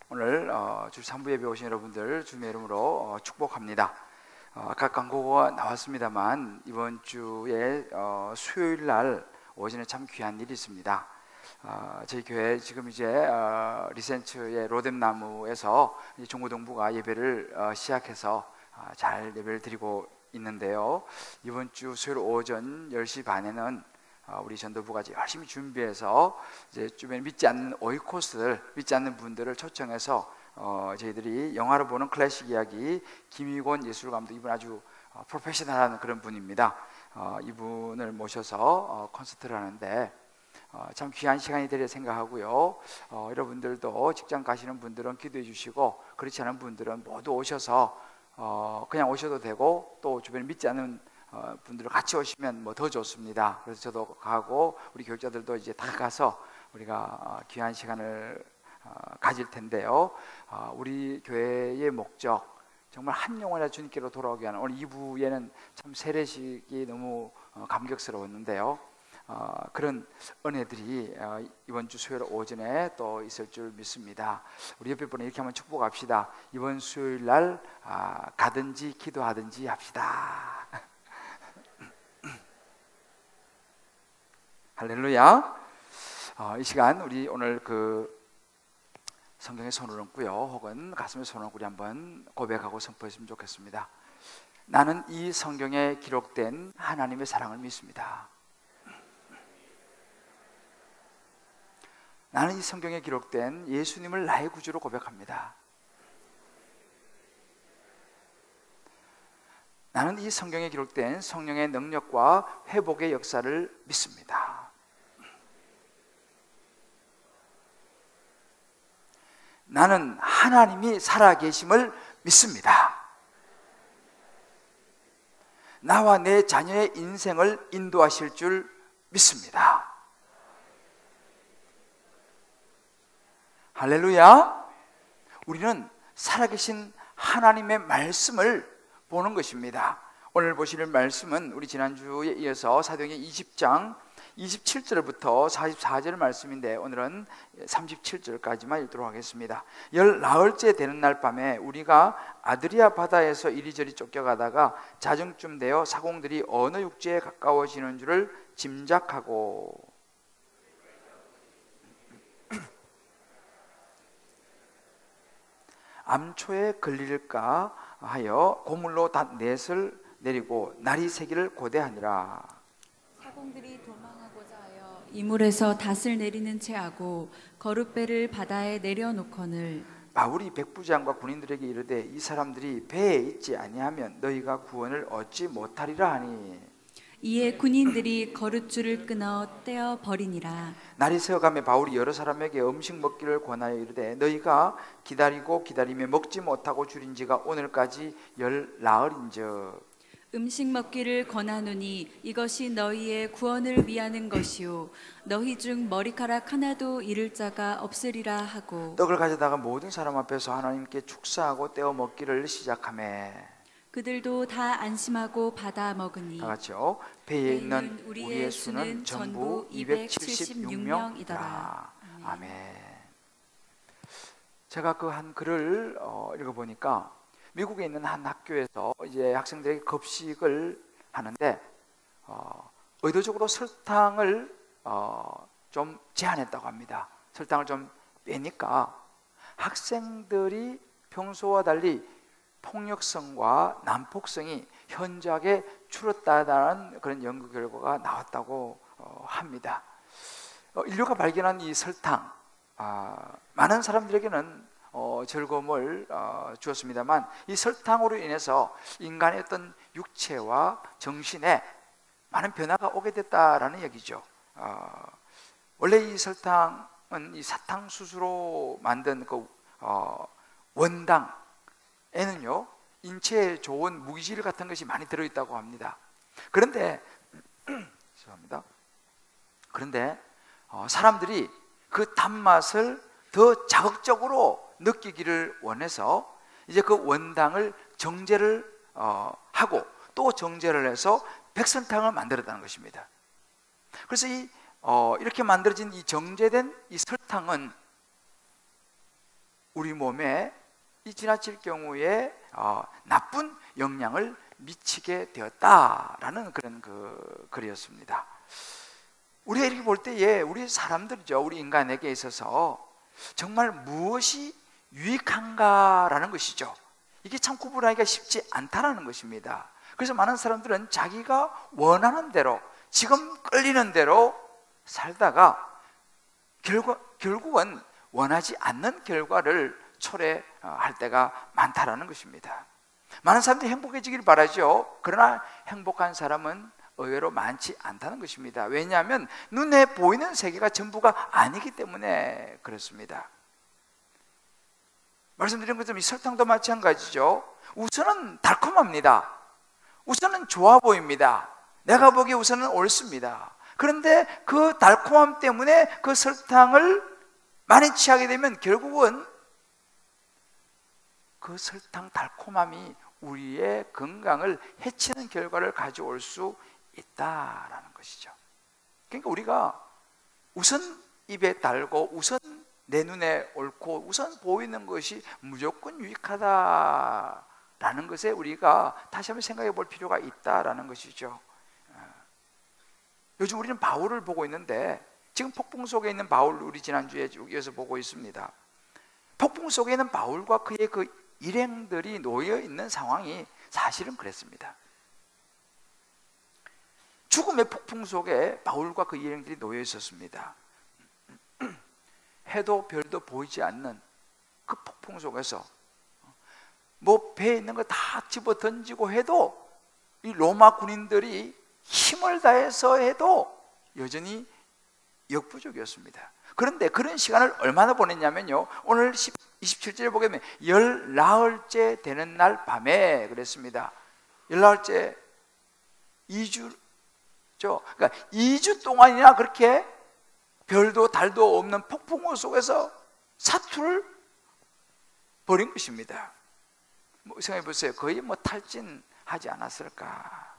오늘 주 3부 예배 오신 여러분들 주님의 이름으로 축복합니다. 아까 광고가 나왔습니다만 이번 주에 수요일 날 오전에 참 귀한 일이 있습니다. 저희 교회 지금 이제 리센츠의 로뎀나무에서 종고동부가 예배를 시작해서 잘 예배를 드리고 있는데요. 이번 주 수요일 오전 10시 반에는 우리 전도부가 열심히 준비해서 이제 주변에 믿지 않는 오이코스들, 믿지 않는 분들을 초청해서 저희들이 영화로 보는 클래식 이야기 김희곤 예술감독, 이분 아주 프로페셔널한 그런 분입니다. 이분을 모셔서 콘서트를 하는데 참 귀한 시간이 되리라 생각하고요. 여러분들도 직장 가시는 분들은 기도해 주시고, 그렇지 않은 분들은 모두 오셔서 그냥 오셔도 되고, 또 주변에 믿지 않는 분들 같이 오시면 뭐 더 좋습니다. 그래서 저도 가고 우리 교육자들도 이제 다 가서 우리가 귀한 시간을 가질 텐데요. 우리 교회의 목적, 정말 한 영혼이라 주님께로 돌아오게 하는, 오늘 2부에는 참 세례식이 너무 감격스러웠는데요. 그런 은혜들이 이번 주 수요일 오전에 또 있을 줄 믿습니다. 우리 옆에 분은 이렇게 한번 축복합시다. 이번 수요일 날 가든지 기도하든지 합시다. 할렐루야. 이 시간 우리 오늘 성경에 손을 얹고요, 혹은 가슴에 손을 얹고 우리 한번 고백하고 선포했으면 좋겠습니다. 나는 이 성경에 기록된 하나님의 사랑을 믿습니다. 나는 이 성경에 기록된 예수님을 나의 구주로 고백합니다. 나는 이 성경에 기록된 성령의 능력과 회복의 역사를 믿습니다. 나는 하나님이 살아계심을 믿습니다. 나와 내 자녀의 인생을 인도하실 줄 믿습니다. 할렐루야. 우리는 살아계신 하나님의 말씀을 보는 것입니다. 오늘 보실 말씀은 우리 지난주에 이어서 사도행전 20장 27절부터 44절 말씀인데, 오늘은 37절까지만 읽도록 하겠습니다. 19일째 되는 날 밤에 우리가 아드리아 바다에서 이리저리 쫓겨가다가 자정쯤 되어 사공들이 어느 육지에 가까워지는 줄을 짐작하고 암초에 걸릴까 하여 고물로 넷을 내리고 날이 새기를 고대하니라. 사공들이 도망하고자 하여 이물에서 닷을 내리는 채하고 거룻배를 바다에 내려놓거늘 바울이 백부장과 군인들에게 이르되 이 사람들이 배에 있지 아니하면 너희가 구원을 얻지 못하리라 하니, 이에 군인들이 거룻줄을 끊어 떼어 버리니라. 날이 새어가며 바울이 여러 사람에게 음식 먹기를 권하여 이르되 너희가 기다리고 기다리며 먹지 못하고 줄인 지가 오늘까지 10나흘인즉 음식 먹기를 권하노니 이것이 너희의 구원을 위하는 것이요 너희 중 머리카락 하나도 잃을 자가 없으리라 하고, 떡을 가져다가 모든 사람 앞에서 하나님께 축사하고 떼어 먹기를 시작하며 그들도 다 안심하고 받아 먹으니, 다 같이요. 배에 있는 우리의 수는 전부 276명이더라. 아멘. 제가 그 한 글을 읽어보니까 미국에 있는 한 학교에서 이제 학생들에게 급식을 하는데 의도적으로 설탕을 좀 제한했다고 합니다. 설탕을 좀 빼니까 학생들이 평소와 달리 폭력성과 난폭성이 현저하게 줄었다는 그런 연구 결과가 나왔다고 합니다. 인류가 발견한 이 설탕, 많은 사람들에게는 즐거움을 주었습니다만, 이 설탕으로 인해서 인간의 어떤 육체와 정신에 많은 변화가 오게 됐다라는 얘기죠. 원래 이 설탕은 이 사탕수수로 만든 그 원당에는요 인체에 좋은 무기질 같은 것이 많이 들어있다고 합니다. 그런데 죄송합니다. 그런데 사람들이 그 단맛을 더 자극적으로 느끼기를 원해서 이제 그 원당을 정제를 하고 또 정제를 해서 백설탕을 만들었다는 것입니다. 그래서 이렇게 만들어진 이 정제된 이 설탕은 우리 몸에 이 지나칠 경우에 나쁜 영향을 미치게 되었다라는 그런 글이었습니다. 우리가 이렇게 볼 때에 우리 사람들이죠, 우리 인간에게 있어서 정말 무엇이 유익한가라는 것이죠. 이게 참 구분하기가 쉽지 않다라는 것입니다. 그래서 많은 사람들은 자기가 원하는 대로, 지금 끌리는 대로 살다가 결국은 원하지 않는 결과를 초래할 때가 많다라는 것입니다. 많은 사람들이 행복해지길 바라죠. 그러나 행복한 사람은 의외로 많지 않다는 것입니다. 왜냐하면 눈에 보이는 세계가 전부가 아니기 때문에 그렇습니다. 말씀드린 것처럼 이 설탕도 마찬가지죠. 우선은 달콤합니다. 우선은 좋아 보입니다. 내가 보기에 우선은 옳습니다. 그런데 그 달콤함 때문에 그 설탕을 많이 취하게 되면 결국은 그 설탕 달콤함이 우리의 건강을 해치는 결과를 가져올 수 있다라는 것이죠. 그러니까 우리가 우선 입에 달고 우선 내 눈에 옳고 우선 보이는 것이 무조건 유익하다라는 것에 우리가 다시 한번 생각해 볼 필요가 있다라는 것이죠. 요즘 우리는 바울을 보고 있는데 지금 폭풍 속에 있는 바울, 우리 지난주에 이어서 보고 있습니다. 폭풍 속에 있는 바울과 그의 그 일행들이 놓여 있는 상황이 사실은 그랬습니다. 죽음의 폭풍 속에 바울과 그 일행들이 놓여 있었습니다. 해도 별도 보이지 않는 그 폭풍 속에서 뭐 배에 있는 거 다 집어 던지고 해도 이 로마 군인들이 힘을 다해서 해도 여전히 역부족이었습니다. 그런데 그런 시간을 얼마나 보냈냐면요, 오늘 27절에 보게 되면 열나흘째 되는 날 밤에 그랬습니다. 열나흘째 2주죠. 그러니까 2주 동안이나 그렇게 별도 달도 없는 폭풍우 속에서 사투를 벌인 것입니다. 뭐 생각해 보세요. 거의 뭐 탈진하지 않았을까.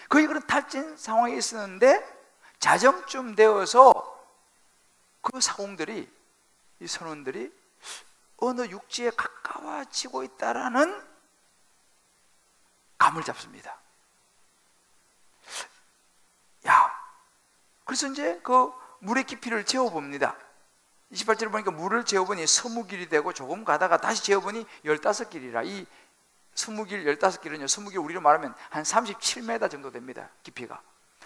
거의 그런 탈진 상황에 있었는데 자정쯤 되어서 그 사공들이, 이 선원들이 어느 육지에 가까워지고 있다라는 감을 잡습니다. 그래서 이제 그 물의 깊이를 재어봅니다. 28절에 보니까 물을 재어보니 20길이 되고 조금 가다가 다시 재어보니 15길이라. 이 20길, 15길은요, 20길 우리로 말하면 한 37m 정도 됩니다. 깊이가.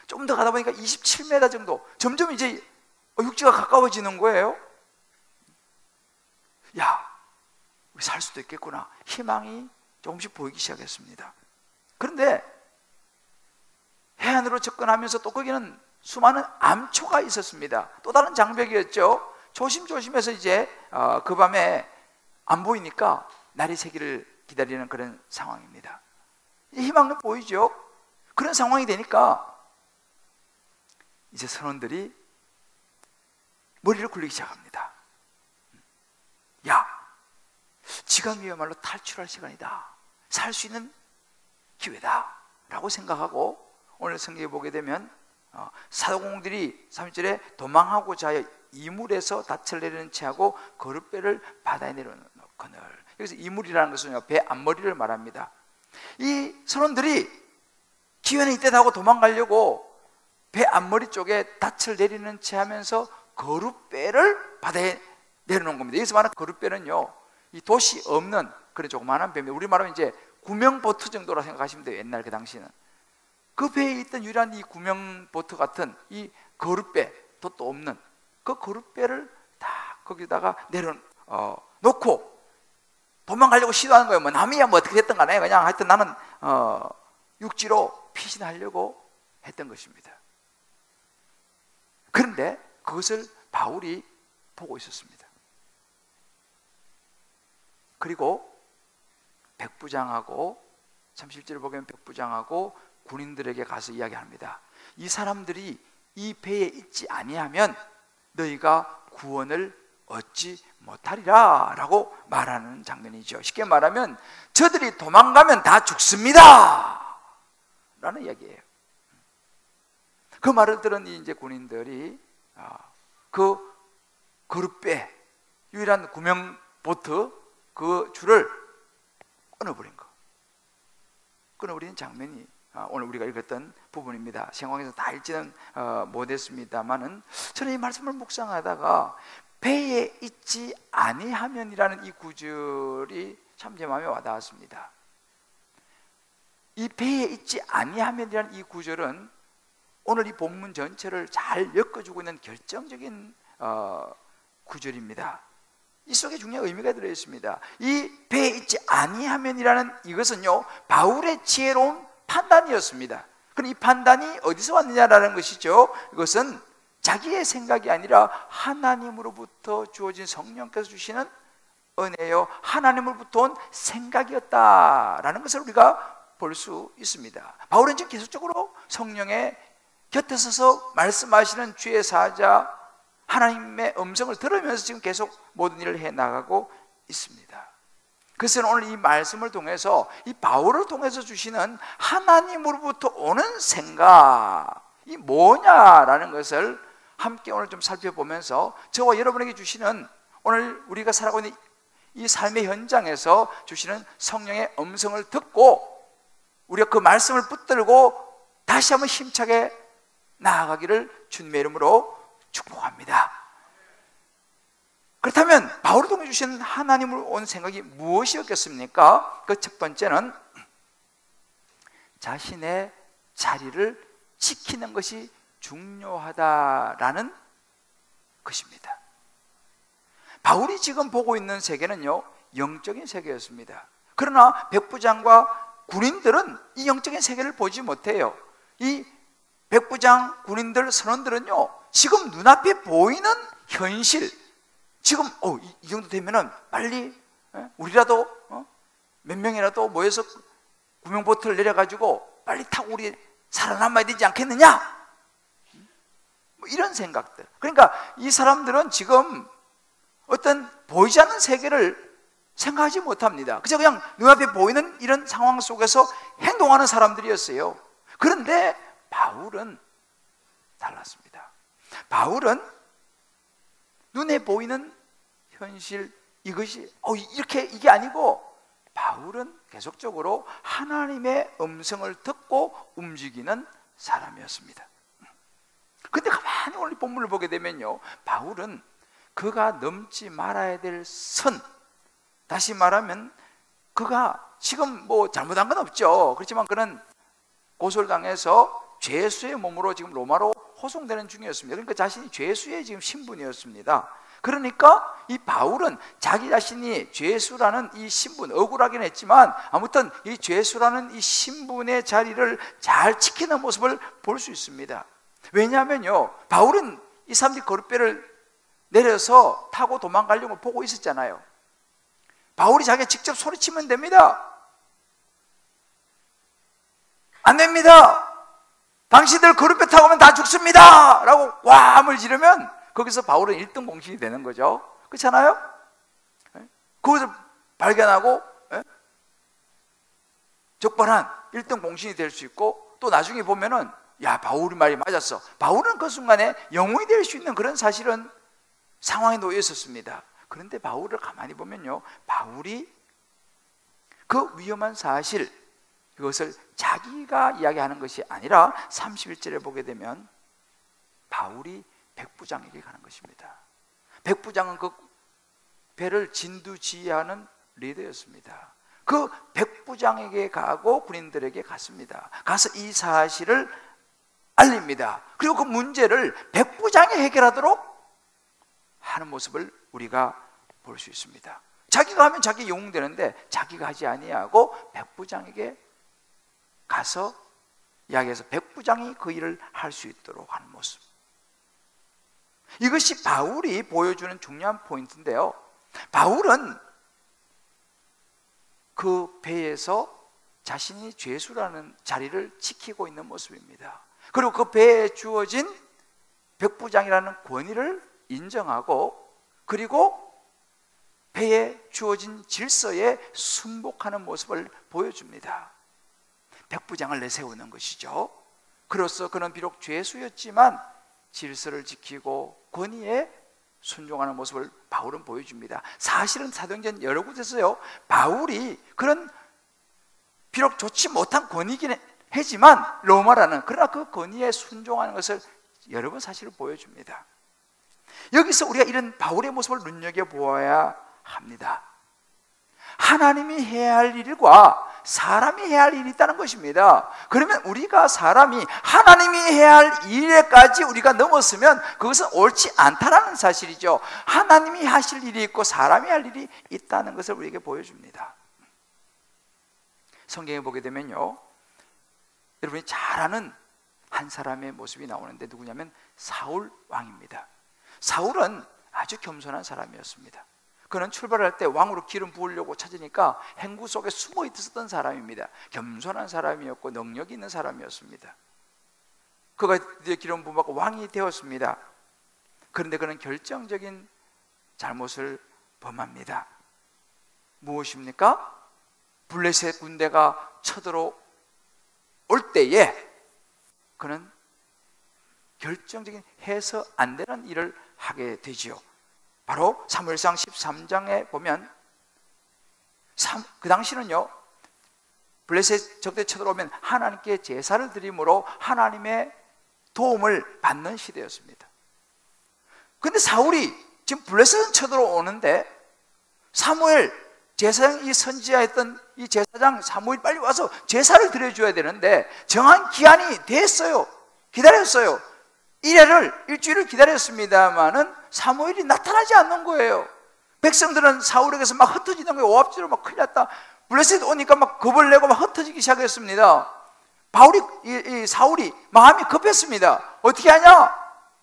좀 더 가다 보니까 27m 정도. 점점 이제 육지가 가까워지는 거예요. 우리 살 수도 있겠구나. 희망이 조금씩 보이기 시작했습니다. 그런데 해안으로 접근하면서 또 거기는 수많은 암초가 있었습니다. 또 다른 장벽이었죠. 조심조심해서 이제 그 밤에 안 보이니까 날이 새기를 기다리는 그런 상황입니다. 희망은 보이죠. 그런 상황이 되니까 이제 선원들이 머리를 굴리기 시작합니다. 지금이야말로 탈출할 시간이다. 살 수 있는 기회다 라고 생각하고, 오늘 성경에 보게 되면 사도공들이 3절에 도망하고자 하여 이물에서 닻을 내리는 채하고 거룻배를 바다에 내려놓거늘. 여기서 이물이라는 것은요, 배 앞머리를 말합니다. 이 선원들이 기회는 이때다 하고 도망가려고 배 앞머리 쪽에 닻을 내리는 채 하면서 거룻배를 바다에 내려놓은 겁니다. 여기서 말하는 거룻배는요, 이 도시 없는 그런 조그마한 배입니다. 우리 말하면 이제 구명보트 정도라 생각하시면 돼요. 옛날 그 당시는. 그 배에 있던 유일한 이 구명보트 같은 이 거룻배, 돛도 없는 그 거룻배를 다 거기다가 내려놓고 도망가려고 시도하는 거예요. 뭐 남이야 뭐 어떻게 됐든 간에 그냥 하여튼 나는 육지로 피신하려고 했던 것입니다. 그런데 그것을 바울이 보고 있었습니다. 그리고 백부장하고, 30절을 보면 백부장하고 군인들에게 가서 이야기합니다. 이 사람들이 이 배에 있지 아니하면 너희가 구원을 얻지 못하리라 라고 말하는 장면이죠. 쉽게 말하면 저들이 도망가면 다 죽습니다 라는 이야기예요. 그 말을 들은 이제 군인들이 그 거룻배, 유일한 구명 보트 그 줄을 끊어버린 거. 끊어버리는 장면이 오늘 우리가 읽었던 부분입니다. 생황에서 다 읽지는 못했습니다만은 저는 이 말씀을 묵상하다가 배에 있지 아니하면이라는 이 구절이 참 제 마음에 와닿았습니다. 이 배에 있지 아니하면이라는 이 구절은 오늘 이 본문 전체를 잘 엮어주고 있는 결정적인 구절입니다. 이 속에 중요한 의미가 들어있습니다. 이 배에 있지 아니하면이라는 이것은요, 바울의 지혜로운 판단이었습니다. 그럼 이 판단이 어디서 왔느냐라는 것이죠. 이것은 자기의 생각이 아니라 하나님으로부터 주어진 성령께서 주시는 은혜요, 하나님으로부터 온 생각이었다라는 것을 우리가 볼 수 있습니다. 바울은 지금 계속적으로 성령의 곁에 서서 말씀하시는 주의 사자 하나님의 음성을 들으면서 지금 계속 모든 일을 해나가고 있습니다. 그래서 오늘 이 말씀을 통해서 이 바울을 통해서 주시는 하나님으로부터 오는 생각이 뭐냐라는 것을 함께 오늘 좀 살펴보면서 저와 여러분에게 주시는 오늘 우리가 살아가고 있는 이 삶의 현장에서 주시는 성령의 음성을 듣고 우리가 그 말씀을 붙들고 다시 한번 힘차게 나아가기를 주님의 이름으로 축복합니다. 그렇다면 바울을 통해 주신 하나님으로 온 생각이 무엇이었겠습니까? 그 첫 번째는 자신의 자리를 지키는 것이 중요하다라는 것입니다. 바울이 지금 보고 있는 세계는요, 영적인 세계였습니다. 그러나 백부장과 군인들은 이 영적인 세계를 보지 못해요. 이 백부장, 군인들, 선원들은요, 지금 눈앞에 보이는 현실, 지금 이 정도 되면은 빨리 우리라도 몇 명이라도 모여서 구명보트를 내려가지고 빨리 타고 우리 살아남아야 되지 않겠느냐? 뭐 이런 생각들. 그러니까 이 사람들은 지금 어떤 보이지 않는 세계를 생각하지 못합니다. 그냥 눈앞에 보이는 이런 상황 속에서 행동하는 사람들이었어요. 그런데 바울은 달랐습니다. 바울은 눈에 보이는 현실, 이것이 이게 아니고 바울은 계속적으로 하나님의 음성을 듣고 움직이는 사람이었습니다. 근데 가만히 오늘 본문을 보게 되면요, 바울은 그가 넘지 말아야 될 선, 다시 말하면 그가 지금 뭐 잘못한 건 없죠. 그렇지만 그는 고솔당해서 죄수의 몸으로 지금 로마로 호송되는 중이었습니다. 그러니까 자신이 죄수의 지금 신분이었습니다. 그러니까 이 바울은 자기 자신이 죄수라는 이 신분, 억울하긴 했지만 아무튼 이 죄수라는 이 신분의 자리를 잘 지키는 모습을 볼 수 있습니다. 왜냐하면요, 바울은 이 사람들이 거룻배를 내려서 타고 도망가려고 보고 있었잖아요. 바울이 자기가 직접 소리치면 됩니다. 안 됩니다. 당신들 거룻배 타고 오면 다 죽습니다 라고 와함을 지르면 거기서 바울은 1등 공신이 되는 거죠. 그렇잖아요? 그것을 발견하고 적반한 1등 공신이 될 수 있고, 또 나중에 보면은 야, 바울이 말이 맞았어. 바울은 그 순간에 영웅이 될 수 있는 그런 사실은 상황에 놓여 있었습니다. 그런데 바울을 가만히 보면요, 바울이 그 위험한 사실, 이것을 자기가 이야기하는 것이 아니라 31절에 보게 되면 바울이 백부장에게 가는 것입니다. 백부장은 그 배를 진두지휘하는 리더였습니다. 그 백부장에게 가고 군인들에게 갔습니다. 가서 이 사실을 알립니다. 그리고 그 문제를 백부장이 해결하도록 하는 모습을 우리가 볼 수 있습니다. 자기가 하면 자기 영웅 되는데 자기가 하지 아니하고 백부장에게 가서 이야기해서 백부장이 그 일을 할 수 있도록 하는 모습. 이것이 바울이 보여주는 중요한 포인트인데요, 바울은 그 배에서 자신이 죄수라는 자리를 지키고 있는 모습입니다. 그리고 그 배에 주어진 백부장이라는 권위를 인정하고, 그리고 배에 주어진 질서에 순복하는 모습을 보여줍니다. 백부장을 내세우는 것이죠. 그로써 그는 비록 죄수였지만 질서를 지키고 권위에 순종하는 모습을 바울은 보여줍니다. 사실은 사도행전 여러 곳에서요, 바울이 그런 비록 좋지 못한 권위이긴 하지만 로마라는, 그러나 그 권위에 순종하는 것을 여러 번 사실을 보여줍니다. 여기서 우리가 이런 바울의 모습을 눈여겨보아야 합니다. 하나님이 해야 할 일과 사람이 해야 할 일이 있다는 것입니다. 그러면 우리가 사람이 하나님이 해야 할 일에까지 우리가 넘었으면 그것은 옳지 않다라는 사실이죠. 하나님이 하실 일이 있고 사람이 할 일이 있다는 것을 우리에게 보여줍니다. 성경에 보게 되면요, 여러분이 잘 아는 한 사람의 모습이 나오는데 누구냐면 사울 왕입니다. 사울은 아주 겸손한 사람이었습니다. 그는 출발할 때 왕으로 기름 부으려고 찾으니까 행구 속에 숨어 있었던 사람입니다. 겸손한 사람이었고 능력이 있는 사람이었습니다. 그가 드디어 기름 부음받고 왕이 되었습니다. 그런데 그는 결정적인 잘못을 범합니다. 무엇입니까? 블레셋 군대가 쳐들어올 때에 그는 결정적인 해서 안 되는 일을 하게 되지요. 바로 사무엘상 13장에 보면 그 당시는요, 블레셋 적대 쳐들어오면 하나님께 제사를 드림으로 하나님의 도움을 받는 시대였습니다. 그런데 사울이 지금 블레셋은 쳐들어오는데 사무엘 제사장, 이 선지자였던 이 제사장 사무엘 빨리 와서 제사를 드려줘야 되는데 정한 기한이 됐어요. 기다렸어요. 일주일을 기다렸습니다마는 사무엘이 나타나지 않는 거예요. 백성들은 사울에게서 막 흩어지는 거예요. 오합지로 막 큰일 났다. 블레셋 오니까 막 겁을 내고 막 흩어지기 시작했습니다. 사울이 마음이 급했습니다. 어떻게 하냐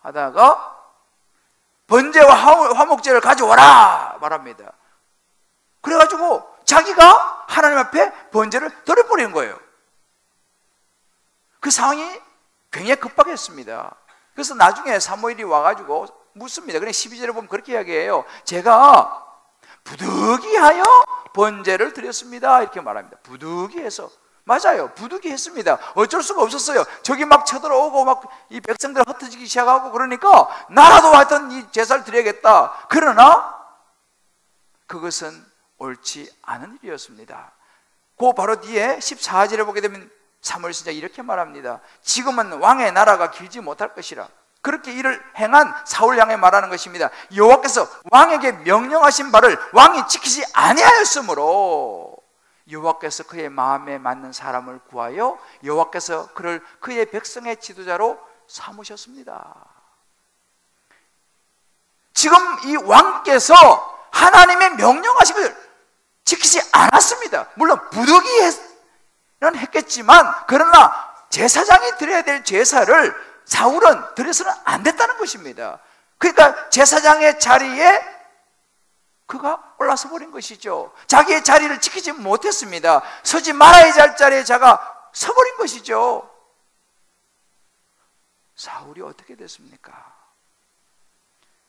하다가 번제와 화목제를 가져와라 말합니다. 그래가지고 자기가 하나님 앞에 번제를 드려버리는 거예요. 그 상황이 굉장히 급박했습니다. 그래서 나중에 사무엘이 와가지고 묻습니다. 그냥 12절에 보면 그렇게 이야기해요. 제가 부득이하여 번제를 드렸습니다. 이렇게 말합니다. 부득이해서. 맞아요. 부득이했습니다. 어쩔 수가 없었어요. 저기 막 쳐들어오고 막 이 백성들 흩어지기 시작하고 그러니까 나라도 하여튼 이 제사를 드려야겠다. 그러나 그것은 옳지 않은 일이었습니다. 그 바로 뒤에 14절에 보게 되면 사무엘 선지자가 이렇게 말합니다. 지금은 왕의 나라가 길지 못할 것이라. 그렇게 이를 행한 사울 향해 말하는 것입니다. 여호와께서 왕에게 명령하신 바를 왕이 지키지 아니하였으므로 여호와께서 그의 마음에 맞는 사람을 구하여 여호와께서 그를 그의 백성의 지도자로 삼으셨습니다. 지금 이 왕께서 하나님의 명령하신 것을 지키지 않았습니다. 물론 부득이는 했겠지만 그러나 제사장이 드려야 될 제사를 사울은 드려서는 안 됐다는 것입니다. 그러니까 제사장의 자리에 그가 올라서 버린 것이죠. 자기의 자리를 지키지 못했습니다. 서지 말아야 할 자리에 자가 서버린 것이죠. 사울이 어떻게 됐습니까?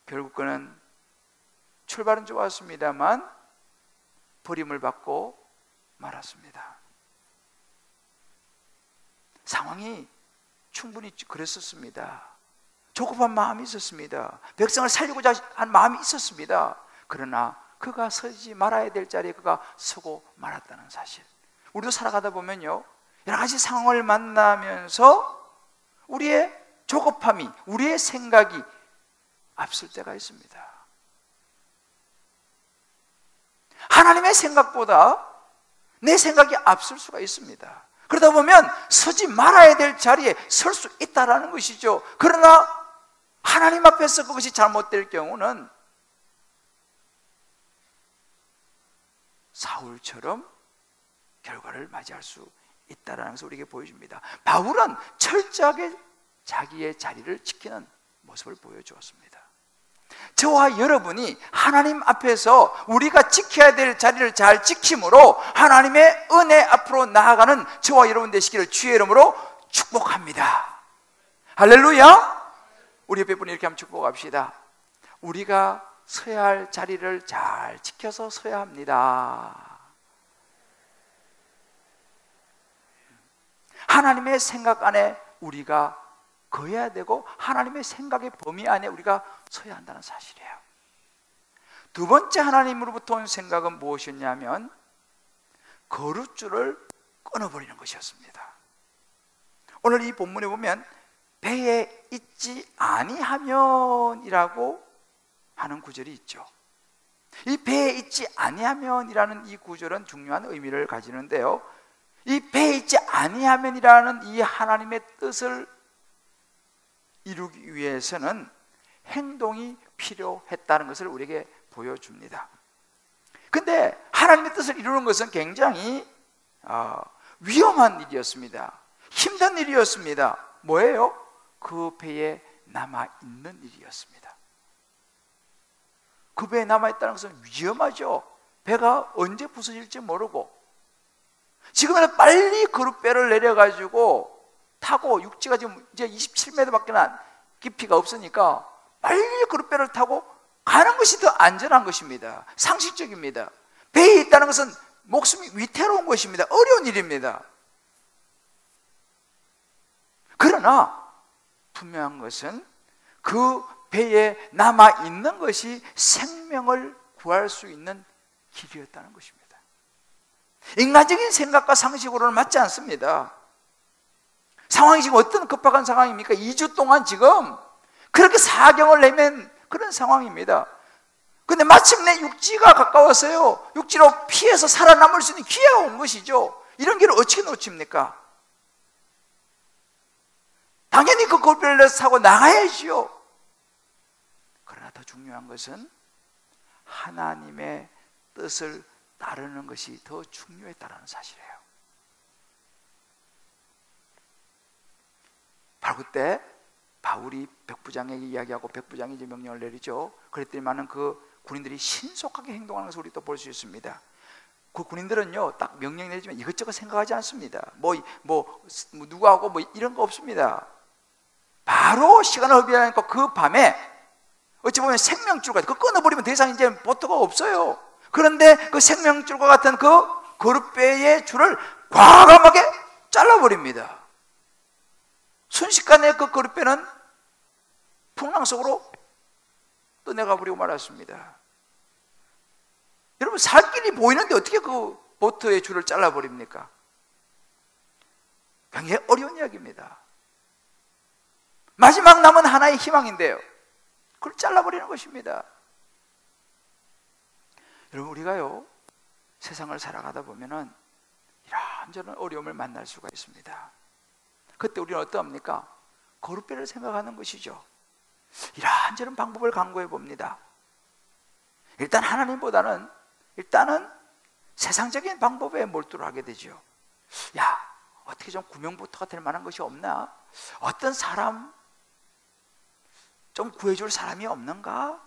결국 그는 출발은 좋았습니다만 버림을 받고 말았습니다. 상황이 충분히 그랬었습니다. 조급한 마음이 있었습니다. 백성을 살리고자 한 마음이 있었습니다. 그러나 그가 서지 말아야 될 자리에 그가 서고 말았다는 사실. 우리도 살아가다 보면요, 여러 가지 상황을 만나면서 우리의 조급함이, 우리의 생각이 앞설 때가 있습니다. 하나님의 생각보다 내 생각이 앞설 수가 있습니다. 그러다 보면 서지 말아야 될 자리에 설 수 있다는 것이죠. 그러나 하나님 앞에서 그것이 잘못될 경우는 사울처럼 결과를 맞이할 수 있다는 것을 우리에게 보여줍니다. 바울은 철저하게 자기의 자리를 지키는 모습을 보여주었습니다. 저와 여러분이 하나님 앞에서 우리가 지켜야 될 자리를 잘 지킴으로 하나님의 은혜 앞으로 나아가는 저와 여러분 되시기를 주의 이름으로 축복합니다. 할렐루야. 우리 옆에 분이 이렇게 한번 축복합시다. 우리가 서야 할 자리를 잘 지켜서 서야 합니다. 하나님의 생각 안에 우리가 거해야 되고 하나님의 생각의 범위 안에 우리가 서야 한다는 사실이에요. 두 번째 하나님으로부터 온 생각은 무엇이었냐면 거룻줄을 끊어버리는 것이었습니다. 오늘 이 본문에 보면 배에 있지 아니하면이라고 하는 구절이 있죠. 이 배에 있지 아니하면이라는 이 구절은 중요한 의미를 가지는데요, 이 배에 있지 아니하면이라는 이 하나님의 뜻을 이루기 위해서는 행동이 필요했다는 것을 우리에게 보여줍니다. 근데 하나님의 뜻을 이루는 것은 굉장히 위험한 일이었습니다. 힘든 일이었습니다. 뭐예요? 그 배에 남아있는 일이었습니다. 그 배에 남아있다는 것은 위험하죠. 배가 언제 부서질지 모르고, 지금은 빨리 그룻배를 내려가지고 타고, 육지가 지금 이제 27m밖에 난 깊이가 없으니까 빨리 그룻배를 타고 가는 것이 더 안전한 것입니다. 상식적입니다. 배에 있다는 것은 목숨이 위태로운 것입니다. 어려운 일입니다. 그러나 분명한 것은 그 배에 남아있는 것이 생명을 구할 수 있는 길이었다는 것입니다. 인간적인 생각과 상식으로는 맞지 않습니다. 상황이 지금 어떤 급박한 상황입니까? 2주 동안 지금 그렇게 사경을 내면 그런 상황입니다. 근데 마침내 육지가 가까웠어요. 육지로 피해서 살아남을 수 있는 기회가 온 것이죠. 이런 길을 어떻게 놓칩니까? 당연히 그 골배를 내서 타고 나가야지요. 그러나 더 중요한 것은 하나님의 뜻을 따르는 것이 더 중요했다는 사실이에요. 바로 그때 바울이 백부장에게 이야기하고 백부장이 이제 명령을 내리죠. 그랬더니만은 그 군인들이 신속하게 행동하는 것을 우리 또 볼 수 있습니다. 그 군인들은요, 딱 명령 내리지만 이것저것 생각하지 않습니다. 누구하고 이런 거 없습니다. 바로 시간을 허비하니까 그 밤에 어찌 보면 생명줄까지 그 끊어버리면 더 이상 이제 보트가 없어요. 그런데 그 생명줄과 같은 그 그룻배의 줄을 과감하게 잘라버립니다. 순식간에 그 그룻배는 풍랑 속으로 떠내가 버리고 말았습니다. 여러분, 살 길이 보이는데 어떻게 그 보트의 줄을 잘라버립니까? 굉장히 어려운 이야기입니다. 마지막 남은 하나의 희망인데요, 그걸 잘라버리는 것입니다. 여러분, 우리가요 세상을 살아가다 보면은 이런저런 어려움을 만날 수가 있습니다. 그때 우리는 어떠합니까? 거룻배를 생각하는 것이죠. 이런저런 방법을 강구해 봅니다. 일단 하나님보다는 일단은 세상적인 방법에 몰두를 하게 되죠. 야, 어떻게 좀 구명보트가 될 만한 것이 없나? 어떤 사람 좀 구해줄 사람이 없는가?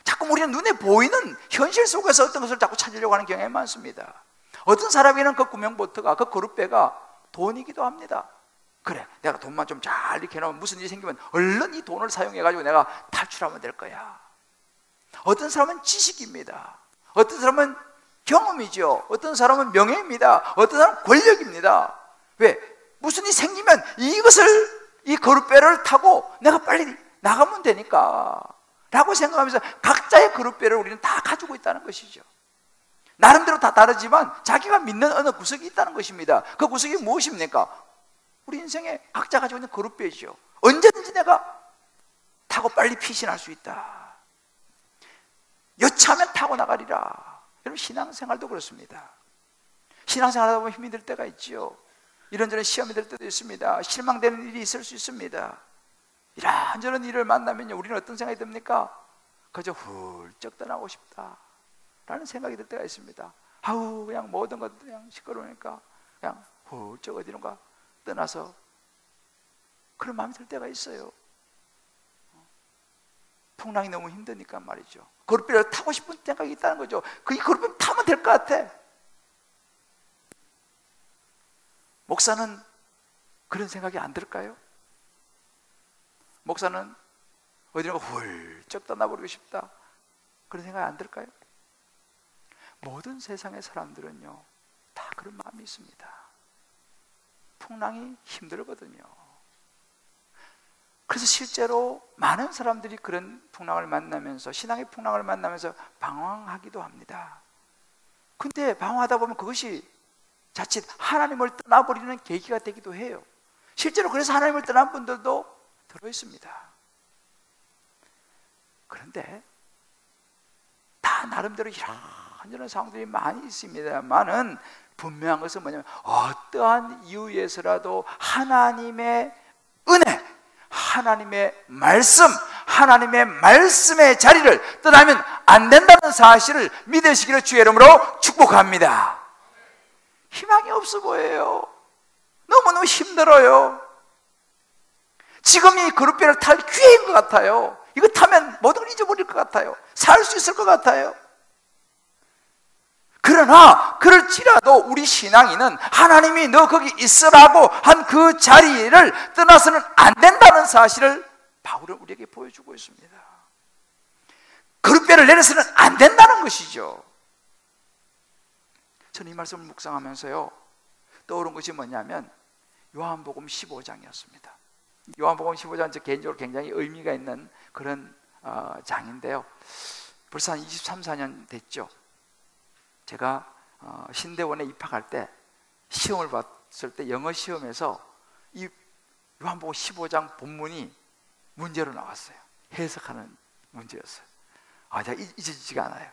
자꾸 우리는 눈에 보이는 현실 속에서 어떤 것을 자꾸 찾으려고 하는 경향이 많습니다. 어떤 사람에게는 그 구명보트가, 그 그룻배가 돈이기도 합니다. 그래, 내가 돈만 좀 잘 이렇게 해놓으면 무슨 일이 생기면 얼른 이 돈을 사용해가지고 내가 탈출하면 될 거야. 어떤 사람은 지식입니다. 어떤 사람은 경험이죠. 어떤 사람은 명예입니다. 어떤 사람은 권력입니다. 왜? 무슨 일이 생기면 이 그룻배를 타고 내가 빨리 나가면 되니까 라고 생각하면서 각자의 그룻배를 우리는 다 가지고 있다는 것이죠. 나름대로 다 다르지만 자기가 믿는 어느 구석이 있다는 것입니다. 그 구석이 무엇입니까? 우리 인생에 각자 가지고 있는 그룻배이죠. 언제든지 내가 타고 빨리 피신할 수 있다. 여차하면 타고 나가리라. 여러분, 신앙생활도 그렇습니다. 신앙생활 하다 보면 힘이 들 때가 있지요. 이런저런 시험이 들 때도 있습니다. 실망되는 일이 있을 수 있습니다. 이런저런 일을 만나면요, 우리는 어떤 생각이 듭니까? 그저 훌쩍 떠나고 싶다 라는 생각이 들 때가 있습니다. 아우, 그냥 모든 것 그냥 시끄러우니까 그냥 훌쩍 어디론가 떠나서 그런 마음이 들 때가 있어요. 풍랑이 너무 힘드니까 말이죠. 그룹배를 타고 싶은 생각이 있다는 거죠. 이 그룹배 타면 될 것 같아. 목사는 그런 생각이 안 들까요? 목사는 어디론가 훌쩍 떠나버리고 싶다, 그런 생각이 안 들까요? 모든 세상의 사람들은요 다 그런 마음이 있습니다. 풍랑이 힘들거든요. 그래서 실제로 많은 사람들이 그런 풍랑을 만나면서, 신앙의 풍랑을 만나면서 방황하기도 합니다. 근데 방황하다 보면 그것이 자칫 하나님을 떠나버리는 계기가 되기도 해요. 실제로 그래서 하나님을 떠난 분들도 들어있습니다. 그런데 다 나름대로 이런저런 상황들이 많이 있습니다만은 분명한 것은 뭐냐면, 어떠한 이유에서라도 하나님의 은혜, 하나님의 말씀, 하나님의 말씀의 자리를 떠나면 안 된다는 사실을 믿으시기를 주의 이름으로 축복합니다. 희망이 없어 보여요. 너무너무 힘들어요. 지금 이 그룹배를 탈 기회인 것 같아요. 이거 타면 모든 걸 잊어버릴 것 같아요. 살 수 있을 것 같아요. 그러나 그럴지라도 우리 신앙인은 하나님이 너 거기 있으라고 한 그 자리를 떠나서는 안 된다는 사실을 바울은 우리에게 보여주고 있습니다. 그릇배를 내려서는 안 된다는 것이죠. 저는 이 말씀을 묵상하면서요, 떠오른 것이 뭐냐면 요한복음 15장이었습니다. 요한복음 15장 저 개인적으로 굉장히 의미가 있는 그런 장인데요. 벌써 한 23, 4년 됐죠. 제가 신대원에 입학할 때 시험을 봤을 때 영어 시험에서 이 요한복음 15장 본문이 문제로 나왔어요. 해석하는 문제였어요. 제가 잊어지지가 않아요.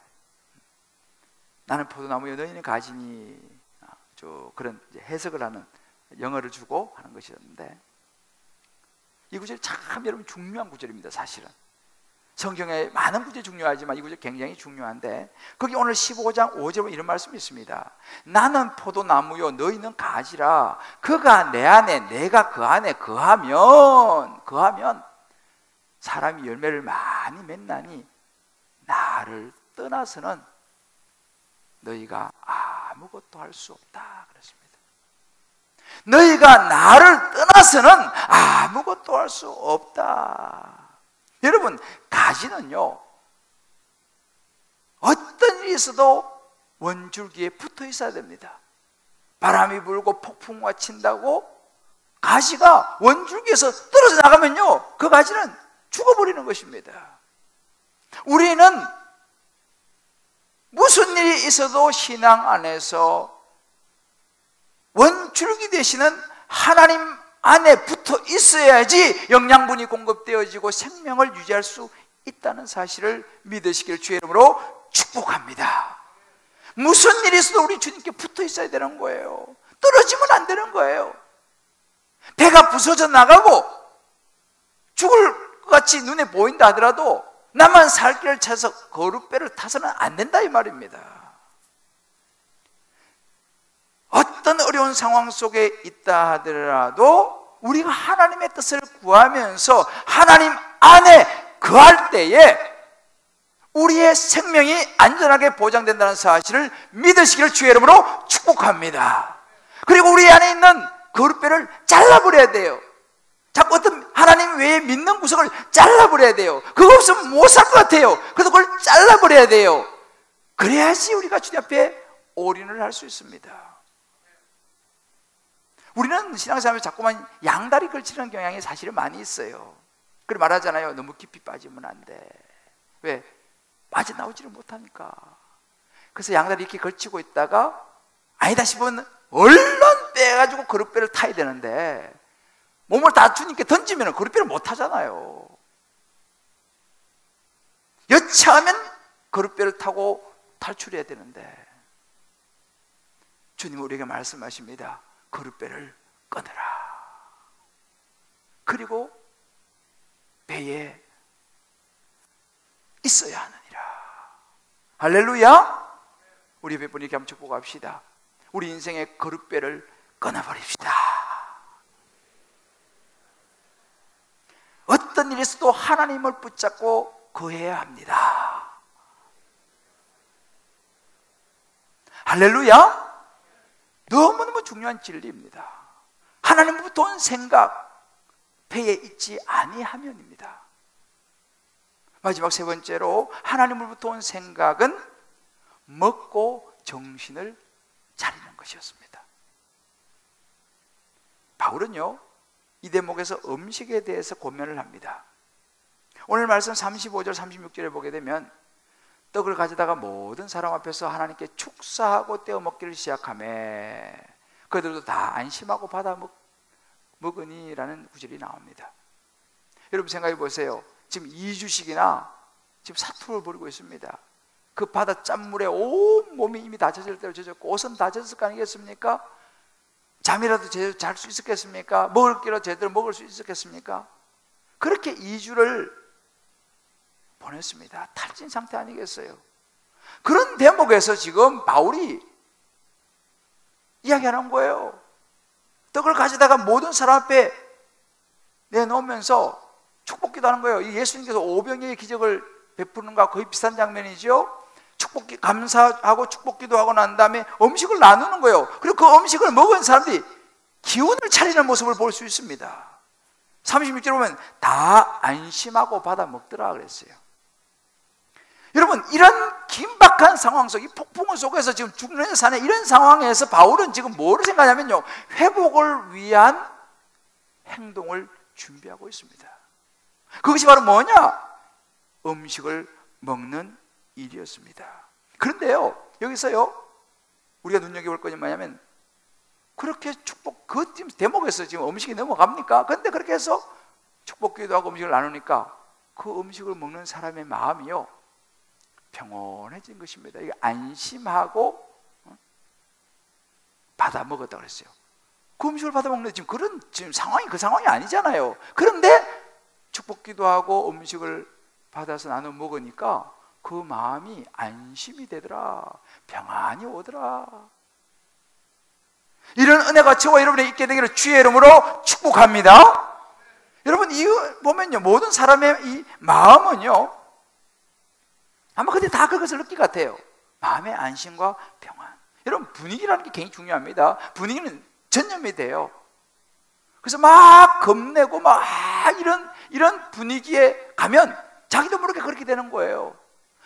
나는 포도나무요 너희는 가지니, 그런 해석을 하는, 영어를 주고 하는 것이었는데, 이 구절 참 여러분 중요한 구절입니다. 사실은 성경에 많은 구절이 중요하지만 이 구절 굉장히 중요한데, 거기 오늘 15장 5절에 이런 말씀이 있습니다. 나는 포도나무요 너희는 가지라. 그가 내 안에 내가 그 안에 거하면 사람이 열매를 많이 맺나니 나를 떠나서는 너희가 아무것도 할 수 없다 그랬습니다. 너희가 나를 떠나서는 아무것도 할 수 없다. 여러분, 가지는요 어떤 일이 있어도 원줄기에 붙어 있어야 됩니다. 바람이 불고 폭풍우가 친다고 가지가 원줄기에서 떨어져 나가면요 그 가지는 죽어버리는 것입니다. 우리는 무슨 일이 있어도 신앙 안에서 원줄기 되시는 하나님 안에 붙어 있어야지 영양분이 공급되어지고 생명을 유지할 수 있다는 사실을 믿으시길 주의 이름으로 축복합니다. 무슨 일이 있어도 우리 주님께 붙어 있어야 되는 거예요. 떨어지면 안 되는 거예요. 배가 부서져 나가고 죽을 것 같이 눈에 보인다 하더라도 나만 살 길을 찾아서 거룻배를 타서는 안 된다 이 말입니다. 어떤 어려운 상황 속에 있다 하더라도 우리가 하나님의 뜻을 구하면서 하나님 안에 거할 때에 우리의 생명이 안전하게 보장된다는 사실을 믿으시기를 주의 이름으로 축복합니다. 그리고 우리 안에 있는 거룻배를 잘라버려야 돼요. 자꾸 어떤 하나님 외에 믿는 구석을 잘라버려야 돼요. 그거 없으면 못 살 것 같아요. 그래서 그걸 잘라버려야 돼요. 그래야지 우리가 주님 앞에 올인을 할 수 있습니다. 우리는 신앙생활에 자꾸만 양다리 걸치는 경향이 사실은 많이 있어요. 그래 말하잖아요. 너무 깊이 빠지면 안 돼. 왜? 빠져나오지를 못하니까. 그래서 양다리 이렇게 걸치고 있다가 아니다 싶으면 얼른 빼가지고 거룻배를 타야 되는데 몸을 다 주님께 던지면 거룻배를 못 타잖아요. 여차하면 거룻배를 타고 탈출해야 되는데 주님은 우리에게 말씀하십니다. 거룻배를 끊으라. 그리고 배에 있어야 하느니라. 할렐루야. 우리 몇 분이 이렇게 한번 축복합시다. 우리 인생의 거룻배를 끊어버립시다. 어떤 일이 있어도 하나님을 붙잡고 거해야 합니다. 할렐루야. 너무너무 중요한 진리입니다. 하나님부터 온 생각 배에 있지 아니하면입니다. 마지막 세 번째로 하나님으로부터 온 생각은 먹고 정신을 차리는 것이었습니다. 바울은요 이 대목에서 음식에 대해서 고면을 합니다. 오늘 말씀 35절 36절에 보게 되면 떡을 가져다가 모든 사람 앞에서 하나님께 축사하고 떼어 먹기를 시작하매 그들도 다 안심하고 받아 먹으니라는 구절이 나옵니다. 여러분 생각해 보세요. 지금 2주씩이나 지금 사투를 벌이고 있습니다. 그 바다 짠물에 온 몸이 이미 다 젖을 대로 젖었고 옷은 다 젖었을 거 아니겠습니까? 잠이라도 제대로 잘 수 있었겠습니까? 먹을 기라도 제대로 먹을 수 있었겠습니까? 그렇게 2주를 보냈습니다. 탈진 상태 아니겠어요? 그런 대목에서 지금 바울이 이야기하는 거예요. 떡을 가져다가 모든 사람 앞에 내놓으면서 축복기도 하는 거예요. 예수님께서 오병이의 기적을 베푸는 것과 거의 비슷한 장면이죠. 축복기, 감사하고 축복기도 하고 난 다음에 음식을 나누는 거예요. 그리고 그 음식을 먹은 사람들이 기운을 차리는 모습을 볼 수 있습니다. 36절에 보면 다 안심하고 받아 먹더라 그랬어요. 여러분, 이런 긴박한 상황 속, 이 폭풍 속에서 지금 죽는 산에 이런 상황에서 바울은 지금 뭐를 생각하냐면요, 회복을 위한 행동을 준비하고 있습니다. 그것이 바로 뭐냐? 음식을 먹는 일이었습니다. 그런데요, 여기서요, 우리가 눈여겨볼 것이 뭐냐면, 그렇게 축복, 그 대목에서 지금 음식이 넘어갑니까? 그런데 그렇게 해서 축복기도 하고 음식을 나누니까 그 음식을 먹는 사람의 마음이요, 평온해진 것입니다. 이게 안심하고 받아 먹었다 그랬어요. 그 음식을 받아 먹는 지금 그런 지금 상황이 그 상황이 아니잖아요. 그런데 축복기도 하고 음식을 받아서 나눠 먹으니까 그 마음이 안심이 되더라. 평안이 오더라. 이런 은혜가 저와 여러분에 있게 되기를 주의 이름으로 축복합니다. 여러분, 이거 보면요, 모든 사람의 이 마음은요, 아마 그때 다 그것을 느낄 것 같아요. 마음의 안심과 평안. 여러분, 분위기라는 게 굉장히 중요합니다. 분위기는 전염이 돼요. 그래서 막 겁내고 막 이런 분위기에 가면 자기도 모르게 그렇게 되는 거예요.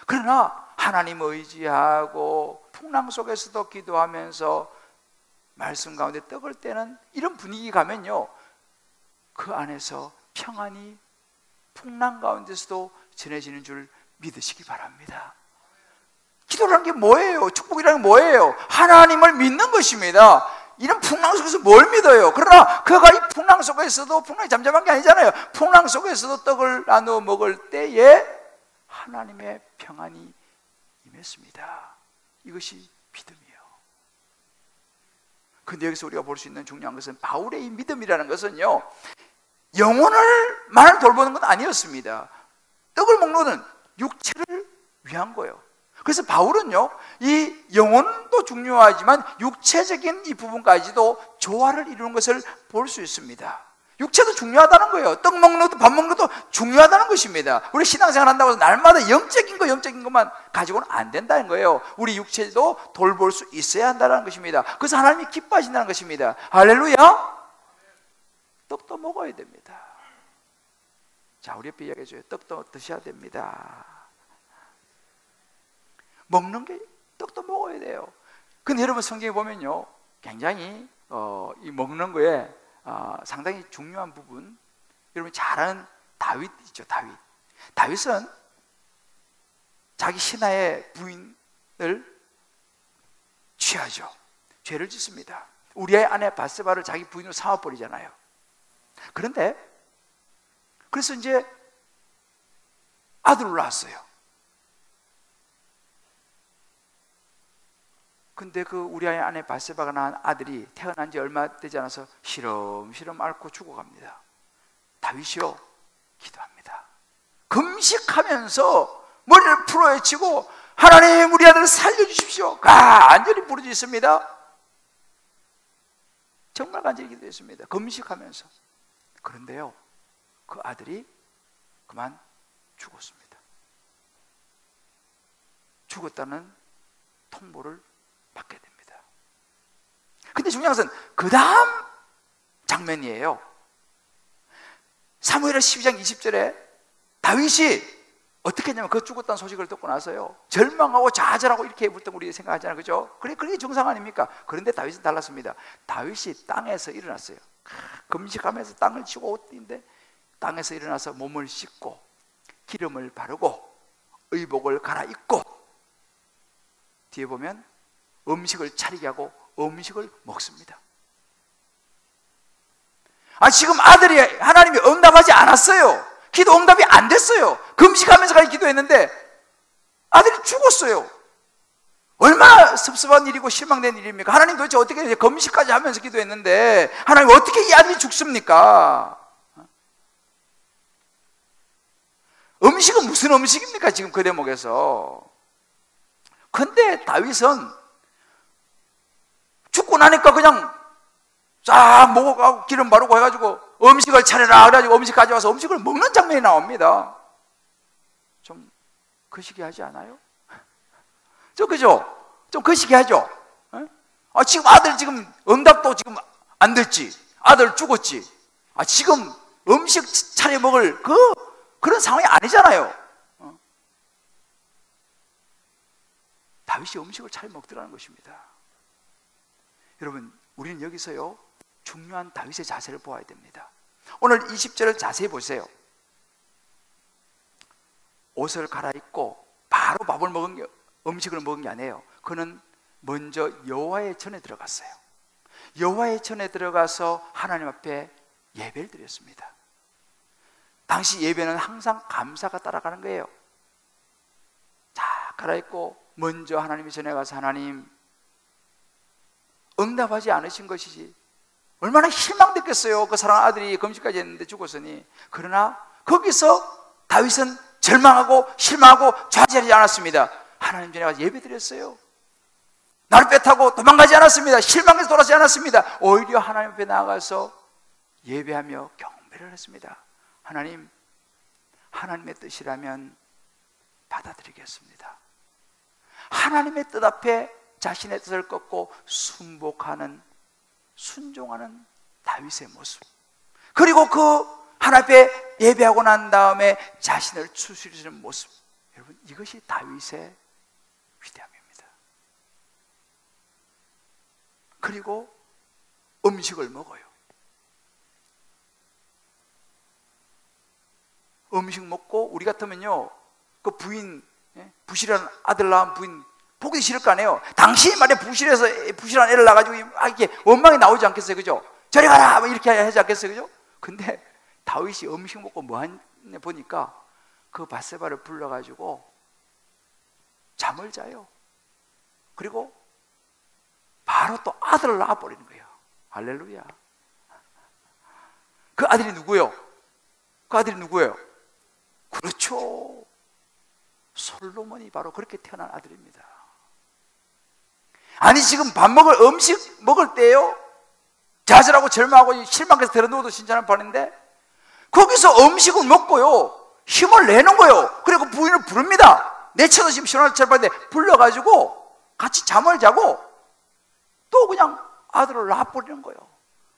그러나 하나님 의지하고 풍랑 속에서도 기도하면서 말씀 가운데 떡을 떼는 이런 분위기 가면요, 그 안에서 평안이 풍랑 가운데서도 전해지는 줄 믿으시기 바랍니다. 기도라는 게 뭐예요? 축복이라는 게 뭐예요? 하나님을 믿는 것입니다. 이런 풍랑 속에서 뭘 믿어요? 그러나 그가 이 풍랑 속에서도, 풍랑이 잠잠한 게 아니잖아요. 풍랑 속에서도 떡을 나누어 먹을 때에 하나님의 평안이 임했습니다. 이것이 믿음이에요. 근데 여기서 우리가 볼 수 있는 중요한 것은, 바울의 이 믿음이라는 것은요, 영혼을만 돌보는 건 아니었습니다. 떡을 먹는 것은 육체를 위한 거예요. 그래서 바울은요, 이 영혼도 중요하지만 육체적인 이 부분까지도 조화를 이루는 것을 볼 수 있습니다. 육체도 중요하다는 거예요. 떡 먹는 것도 밥 먹는 것도 중요하다는 것입니다. 우리 신앙생활 한다고 해서 날마다 영적인 것만 가지고는 안 된다는 거예요. 우리 육체도 돌볼 수 있어야 한다는 것입니다. 그래서 하나님이 기뻐하신다는 것입니다. 할렐루야. 떡도 먹어야 됩니다. 자, 우리 옆에 이야기해줘요. 떡도 드셔야 됩니다. 먹는 게, 떡도 먹어야 돼요. 근데 여러분, 성경에 보면요, 굉장히 이 먹는 거에 상당히 중요한 부분, 여러분 잘 아는 다윗 있죠. 다윗은 자기 신하의 부인을 취하죠. 죄를 짓습니다. 우리의 아내 바세바를 자기 부인으로 삼아버리잖아요. 그런데 그래서 이제 아들을 낳았어요. 근데 그 우리아의 아내 바세바가 낳은 아들이 태어난 지 얼마 되지 않아서 시름시름 앓고 죽어갑니다. 다윗이요, 기도합니다. 금식하면서 머리를 풀어헤치고, 하나님 우리 아들을 살려주십시오, 간절히 부르짖습니다. 정말 간절히 기도했습니다. 금식하면서. 그런데요, 그 아들이 그만 죽었습니다. 죽었다는 통보를 받게 됩니다. 근데 중요한 것은 그 다음 장면이에요. 사무엘하 12장 20절에 다윗이 어떻게 했냐면, 그 죽었다는 소식을 듣고 나서요, 절망하고 좌절하고 이렇게 보통 우리 생각하잖아요. 그죠? 그게 정상 아닙니까? 그런데 다윗은 달랐습니다. 다윗이 땅에서 일어났어요. 금식하면서 땅을 치고 옷인데 땅에서 일어나서 몸을 씻고 기름을 바르고 의복을 갈아입고 뒤에 보면 음식을 차리게 하고 음식을 먹습니다. 지금 아들이 하나님이 응답하지 않았어요. 기도 응답이 안 됐어요. 금식하면서까지 기도했는데 아들이 죽었어요. 얼마나 섭섭한 일이고 실망된 일입니까? 하나님 도대체 어떻게 금식까지 하면서 기도했는데 하나님 어떻게 이 아들이 죽습니까? 음식은 무슨 음식입니까? 지금 그 대목에서. 근데 다윗은 죽고 나니까 그냥 쫙 먹어가고 기름 바르고 해가지고 음식을 차려라 그래가지고 음식 가져와서 음식을 먹는 장면이 나옵니다. 좀 거시기하지 않아요? 그죠? 좀 거시기하죠? 지금 아들 지금 응답도 지금 안 됐지. 아들 죽었지. 지금 음식 차려 먹을 그런 상황이 아니잖아요. 다윗이 음식을 차려 먹더라는 것입니다. 여러분, 우리는 여기서요 중요한 다윗의 자세를 보아야 됩니다. 오늘 20절을 자세히 보세요. 옷을 갈아입고 바로 음식을 먹은 게 아니에요. 그는 먼저 여호와의 전에 들어갔어요. 여호와의 전에 들어가서 하나님 앞에 예배를 드렸습니다. 당시 예배는 항상 감사가 따라가는 거예요. 자, 갈아입고 먼저 하나님의 전에 가서 하나님, 응답하지 않으신 것이지 얼마나 실망됐겠어요. 그 사랑하는 아들이 금식까지 했는데 죽었으니. 그러나 거기서 다윗은 절망하고 실망하고 좌절하지 않았습니다. 하나님 전에 가서 예배드렸어요. 나를 빼타고 도망가지 않았습니다. 실망해서 돌아가지 않았습니다. 오히려 하나님 앞에 나아가서 예배하며 경배를 했습니다. 하나님, 하나님의 뜻이라면 받아들이겠습니다. 하나님의 뜻 앞에 자신의 뜻을 꺾고 순종하는 다윗의 모습, 그리고 그 하나님 앞에 예배하고 난 다음에 자신을 추스리는 모습, 여러분, 이것이 다윗의 위대함입니다. 그리고 음식을 먹어요. 음식 먹고, 우리 같으면요 그 부인, 부실한 아들 낳은 부인 보기 싫을 거 아니에요. 당신이 말이야 부실한 애를 낳아가지고 이렇게 원망이 나오지 않겠어요, 그죠? 저리 가라 뭐 이렇게 하지 않겠어요, 그죠? 근데 다윗이 음식 먹고 뭐 하냐 보니까 그 밧세바를 불러가지고 잠을 자요. 그리고 바로 또 아들을 낳아버리는 거예요. 할렐루야. 그 아들이 누구예요? 그렇죠, 솔로몬이 바로 그렇게 태어난 아들입니다. 아니, 지금 음식 먹을 때요 좌절하고 절망하고 실망해서 들어누워도 신전을 파는데 거기서 음식을 먹고요 힘을 내는 거예요. 그리고 부인을 부릅니다. 내쳐서 지금 신혼을 차려봤는데 불러가지고 같이 잠을 자고 또 그냥 아들을 낳아버리는 거예요.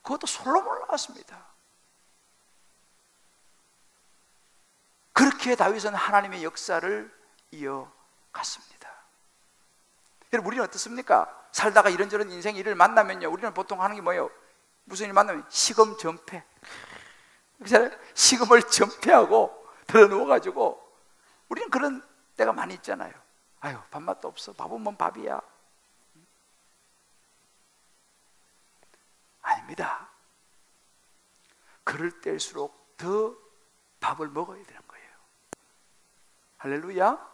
그것도 솔로몬을 낳았습니다. 그렇게 다윗은 하나님의 역사를 이어갔습니다. 여러분, 우리는 어떻습니까? 살다가 이런저런 인생 일을 만나면요 우리는 보통 하는 게 뭐예요? 무슨 일 만나면 시금 전폐, 시금을 전폐하고 들어누워가지고 우리는 그런 때가 많이 있잖아요. 아유, 밥맛도 없어. 밥은 뭔 밥이야. 아닙니다. 그럴 때일수록 더 밥을 먹어야 되는 거예요. 할렐루야.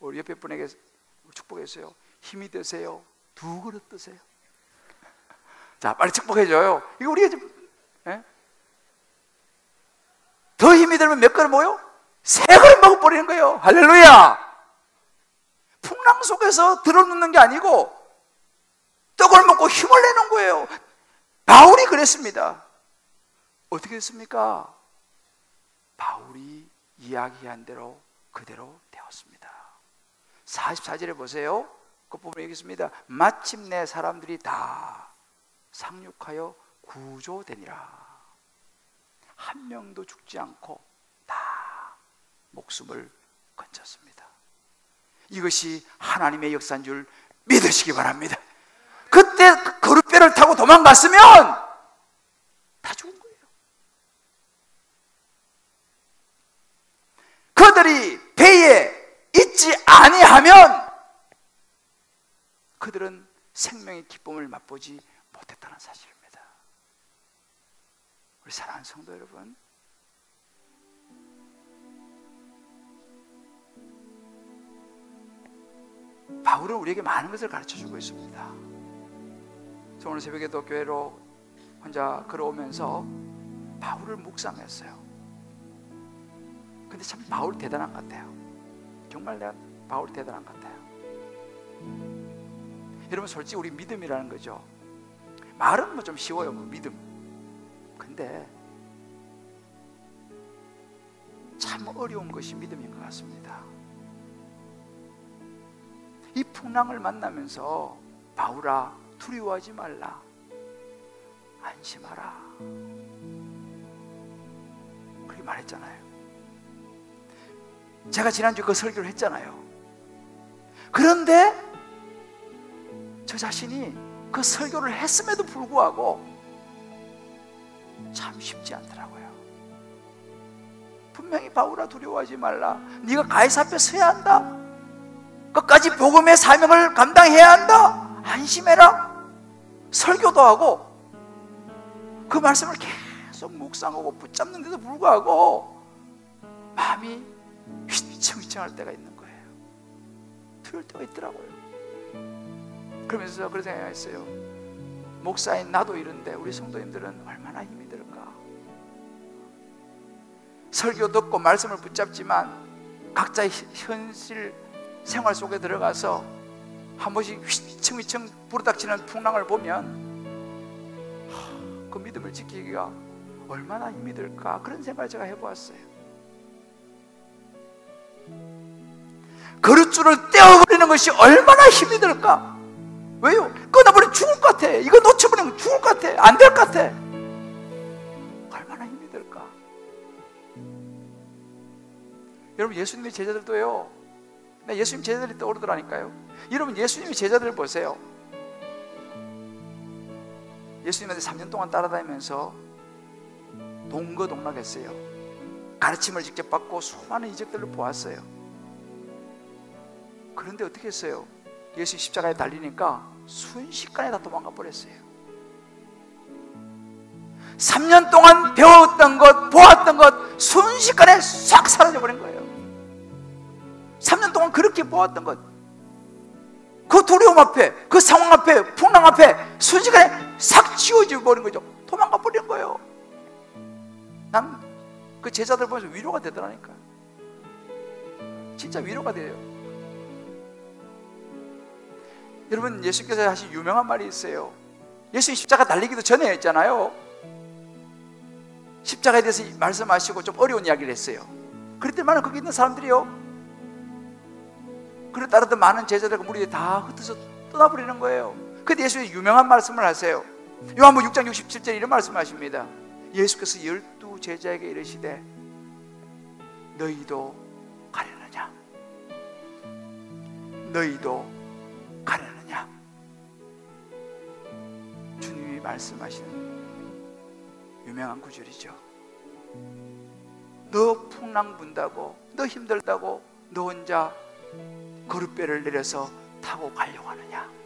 우리 옆에 분에게 축복했어요. 힘이 되세요. 2그릇 드세요. 자, 빨리 축복해줘요. 이거 우리가 좀, 더 힘이 들면 몇 그릇 먹어요? 3그릇 먹어버리는 거예요. 할렐루야. 풍랑 속에서 들어눕는 게 아니고 떡을 먹고 힘을 내는 거예요. 바울이 그랬습니다. 어떻게 했습니까? 바울이 이야기한 대로 그대로 되었습니다. 44절에 보세요. 그 부분에 여기 있습니다. 마침내 사람들이 다 상륙하여 구조되니라. 한 명도 죽지 않고 다 목숨을 건졌습니다. 이것이 하나님의 역사인 줄 믿으시기 바랍니다. 그때 그릇배를 타고 도망갔으면 그들이 배에 있지 아니하면 그들은 생명의 기쁨을 맛보지 못했다는 사실입니다. 우리 사랑하는 성도 여러분, 바울은 우리에게 많은 것을 가르쳐주고 있습니다. 오늘 새벽에도 교회로 혼자 걸어오면서 바울을 묵상했어요. 근데 참 바울 대단한 것 같아요. 정말 내가 바울 대단한 것 같아요. 여러분, 솔직히 우리 믿음이라는 거죠. 말은 뭐 좀 쉬워요, 뭐 믿음. 근데 참 어려운 것이 믿음인 것 같습니다. 이 풍랑을 만나면서 바울아, 두려워하지 말라, 안심하라, 그렇게 말했잖아요. 제가 지난주에 그 설교를 했잖아요. 그런데 저 자신이 그 설교를 했음에도 불구하고 참 쉽지 않더라고요. 분명히 바울아, 두려워하지 말라, 네가 가이사 앞에 서야 한다, 끝까지 복음의 사명을 감당해야 한다, 안심해라, 설교도 하고 그 말씀을 계속 묵상하고 붙잡는데도 불구하고 마음이 휘청휘청할 때가 있는 거예요. 두려울 때가 있더라고요. 그러면서 그런 생각했어요. 목사인 나도 이런데 우리 성도님들은 얼마나 힘이 들까. 설교 듣고 말씀을 붙잡지만 각자의 현실 생활 속에 들어가서 한 번씩 휘청휘청 부르닥치는 풍랑을 보면 그 믿음을 지키기가 얼마나 힘이 들까, 그런 생각을 제가 해보았어요. 그릇줄을 떼어버리는 것이 얼마나 힘이 들까. 왜요? 끊어버리면 죽을 것 같아. 이거 놓쳐버리면 죽을 것 같아. 안 될 것 같아. 얼마나 힘이 들까. 여러분, 예수님의 제자들도요, 예수님 제자들이 떠오르더라니까요. 여러분, 예수님의 제자들 보세요. 예수님한테 3년 동안 따라다니면서 동거동락했어요. 가르침을 직접 받고 수많은 이적들을 보았어요. 그런데 어떻게 했어요? 예수 십자가에 달리니까 순식간에 다 도망가 버렸어요. 3년 동안 배웠던 것, 보았던 것 순식간에 싹 사라져 버린 거예요. 3년 동안 그렇게 보았던 것, 그 두려움 앞에, 그 상황 앞에, 풍랑 앞에 순식간에 싹 지워져 버린 거죠. 도망가 버린 거예요. 난 그 제자들 보면서 위로가 되더라니까. 진짜 위로가 돼요. 여러분, 예수께서 하신 유명한 말이 있어요. 예수님 십자가 달리기도 전에 했잖아요. 십자가에 대해서 말씀하시고 좀 어려운 이야기를 했어요. 그랬더니 거기 있는 사람들이요, 그래 따르던 많은 제자들과 무리들이 다 흩어져 떠나버리는 거예요. 그때 예수님이 유명한 말씀을 하세요. 요한복음 6장 67절에 이런 말씀을 하십니다. 예수께서 12 제자에게 이르시되 너희도 가려느냐, 너희도 가려느냐. 주님이 말씀하시는 유명한 구절이죠. 너 풍랑 분다고, 너 힘들다고 너 혼자 거룻배를 내려서 타고 가려고 하느냐.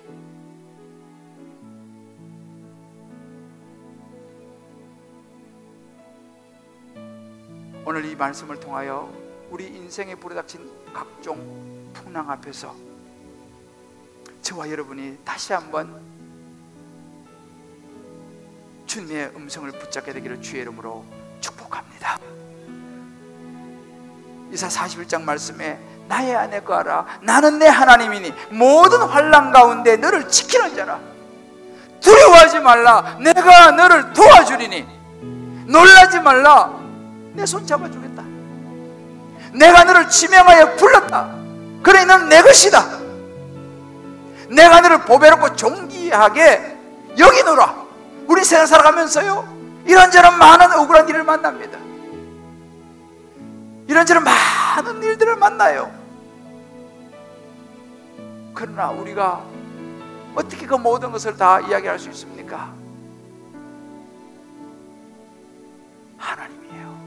오늘 이 말씀을 통하여 우리 인생에 부르닥친 각종 풍랑 앞에서 저와 여러분이 다시 한번 주님의 음성을 붙잡게 되기를 주의 이름으로 축복합니다. 이사 41장 말씀에 나의 안에 거하라, 나는 내 하나님이니 모든 환난 가운데 너를 지키는 자라. 두려워하지 말라, 내가 너를 도와주리니. 놀라지 말라, 내 손 잡아주겠다. 내가 너를 지명하여 불렀다. 그래 너는 내 것이다. 내가 너를 보배롭고 존귀하게 여기노라. 우리 세상 살아가면서요, 이런저런 많은 억울한 일을 만납니다. 이런저런 많은 일들을 만나요. 그러나 우리가 어떻게 그 모든 것을 다 이야기할 수 있습니까? 하나님이에요.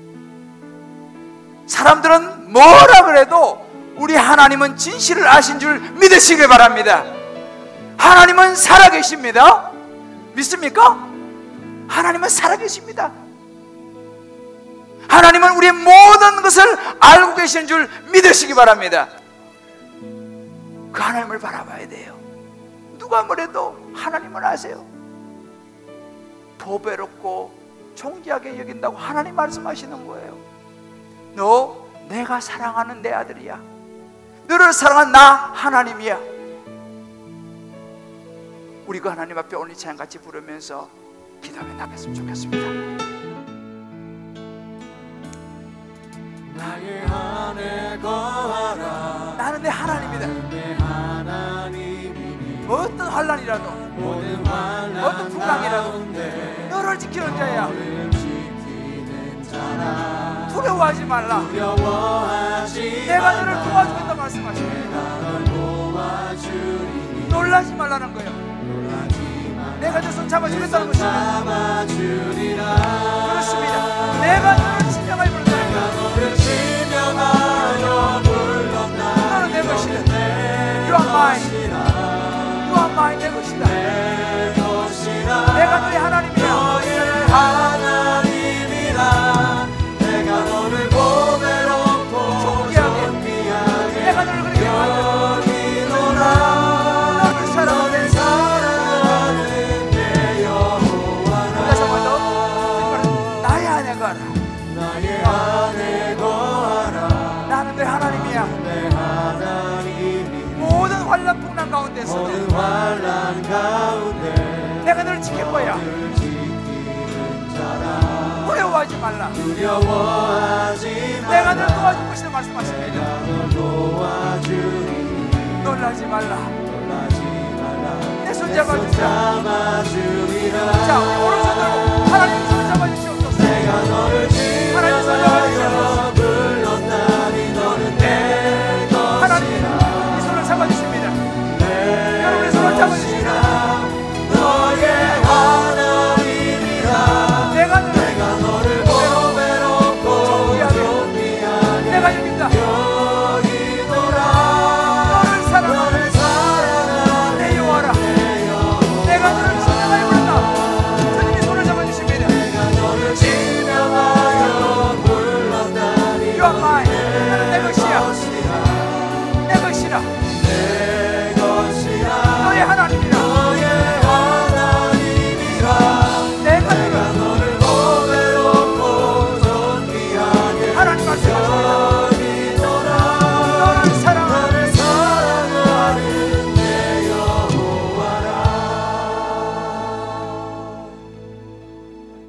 사람들은 뭐라 그래도 우리 하나님은 진실을 아신 줄 믿으시길 바랍니다. 하나님은 살아계십니다. 믿습니까? 하나님은 살아계십니다. 하나님은 우리의 모든 것을 알고 계시는 줄 믿으시기 바랍니다. 그 하나님을 바라봐야 돼요. 누가 뭐래도 하나님은 아세요. 보배롭고 존귀하게 여긴다고 하나님 말씀하시는 거예요. 너 내가 사랑하는 내 아들이야. 너를 사랑한 나 하나님이야. 우리 그 하나님 앞에 오늘 이 찬양 같이 부르면서 기도하며 나갔으면 좋겠습니다. 나의 안에 거하라. 나는 내 하나님이다. 내 하나님이니 어떤 환난이라도 모든 환난 어떤 풍랑이라도 가운데 너를 지키는 자야. 너를 지키는 자라. 두려워하지 말라. 두려워하지 내가 너를 말라. 도와주겠다 말씀하시네. 내가 널 도와주리니 놀라지 말라는 거예요. 놀라지 말라. 내가 너 손 잡아주겠다는 것입니다. 잡아주리라. 그렇습니다. 내가 너를 진정하게 부른다. 내가 너를 지명하여 불렀다. 너는 내 것이다. You are mine. You are mine. 내 것이다. 내 것이라. 내가 너의 하나님이야. 너의 하나님이라. 내가 너를 보배롭고 존귀하게. 존귀하게 내가 너를 그렇게 여기노라. 너를 사랑하는 사랑하는 내 여호와라. 다시 한번 더. 나의 안에 가라. 나의 안에 거하라. 나는 내 하나님이야. 내 하나님이 모든 환난 풍랑 가운데서 모든 환난 가운데 내가 너를 지킬 거야. 너를 지키는 자라. 두려워하지 말라. 두려워하지 말라. 내가 너를 도와줄 것이다 말씀하십니다. 내가 널 도와주리니 놀라지 말라. 놀라지 말라. 내 손 잡아주자. 잡아주리라. 자, 우리 오른손 들고 하나님 손 잡아주시옵소서. 내가 너를 하나님 손 지명하여 불렀다니 너는 내 하나님 것이라. 이 손을 잡아주십니다. 내 여러분의 손을 잡아주십니다. 것이라. 너의 하나님이라. 내가 내가 너를 보배롭고 존귀하게 내가 여긴다. 여기노라. 너를 사랑하는 너를 사랑하는 내 여호와라. 내 여호와라. 내가 너를 진정하게 부른다. 주님이 손을 잡아주십니다. 내가 너를 지명하여 불렀다니 You are mine. 나는 내 것이야. 것이라. 내 것이라. 내 것이라. 너의 하나님이라. 너의 하나님이라. 내가 내가 너를 너를 보배롭고 존귀하게 하나님 말씀하십니다. 여기노라. 너를 사랑하는 너를 사랑하는 내 여호와라.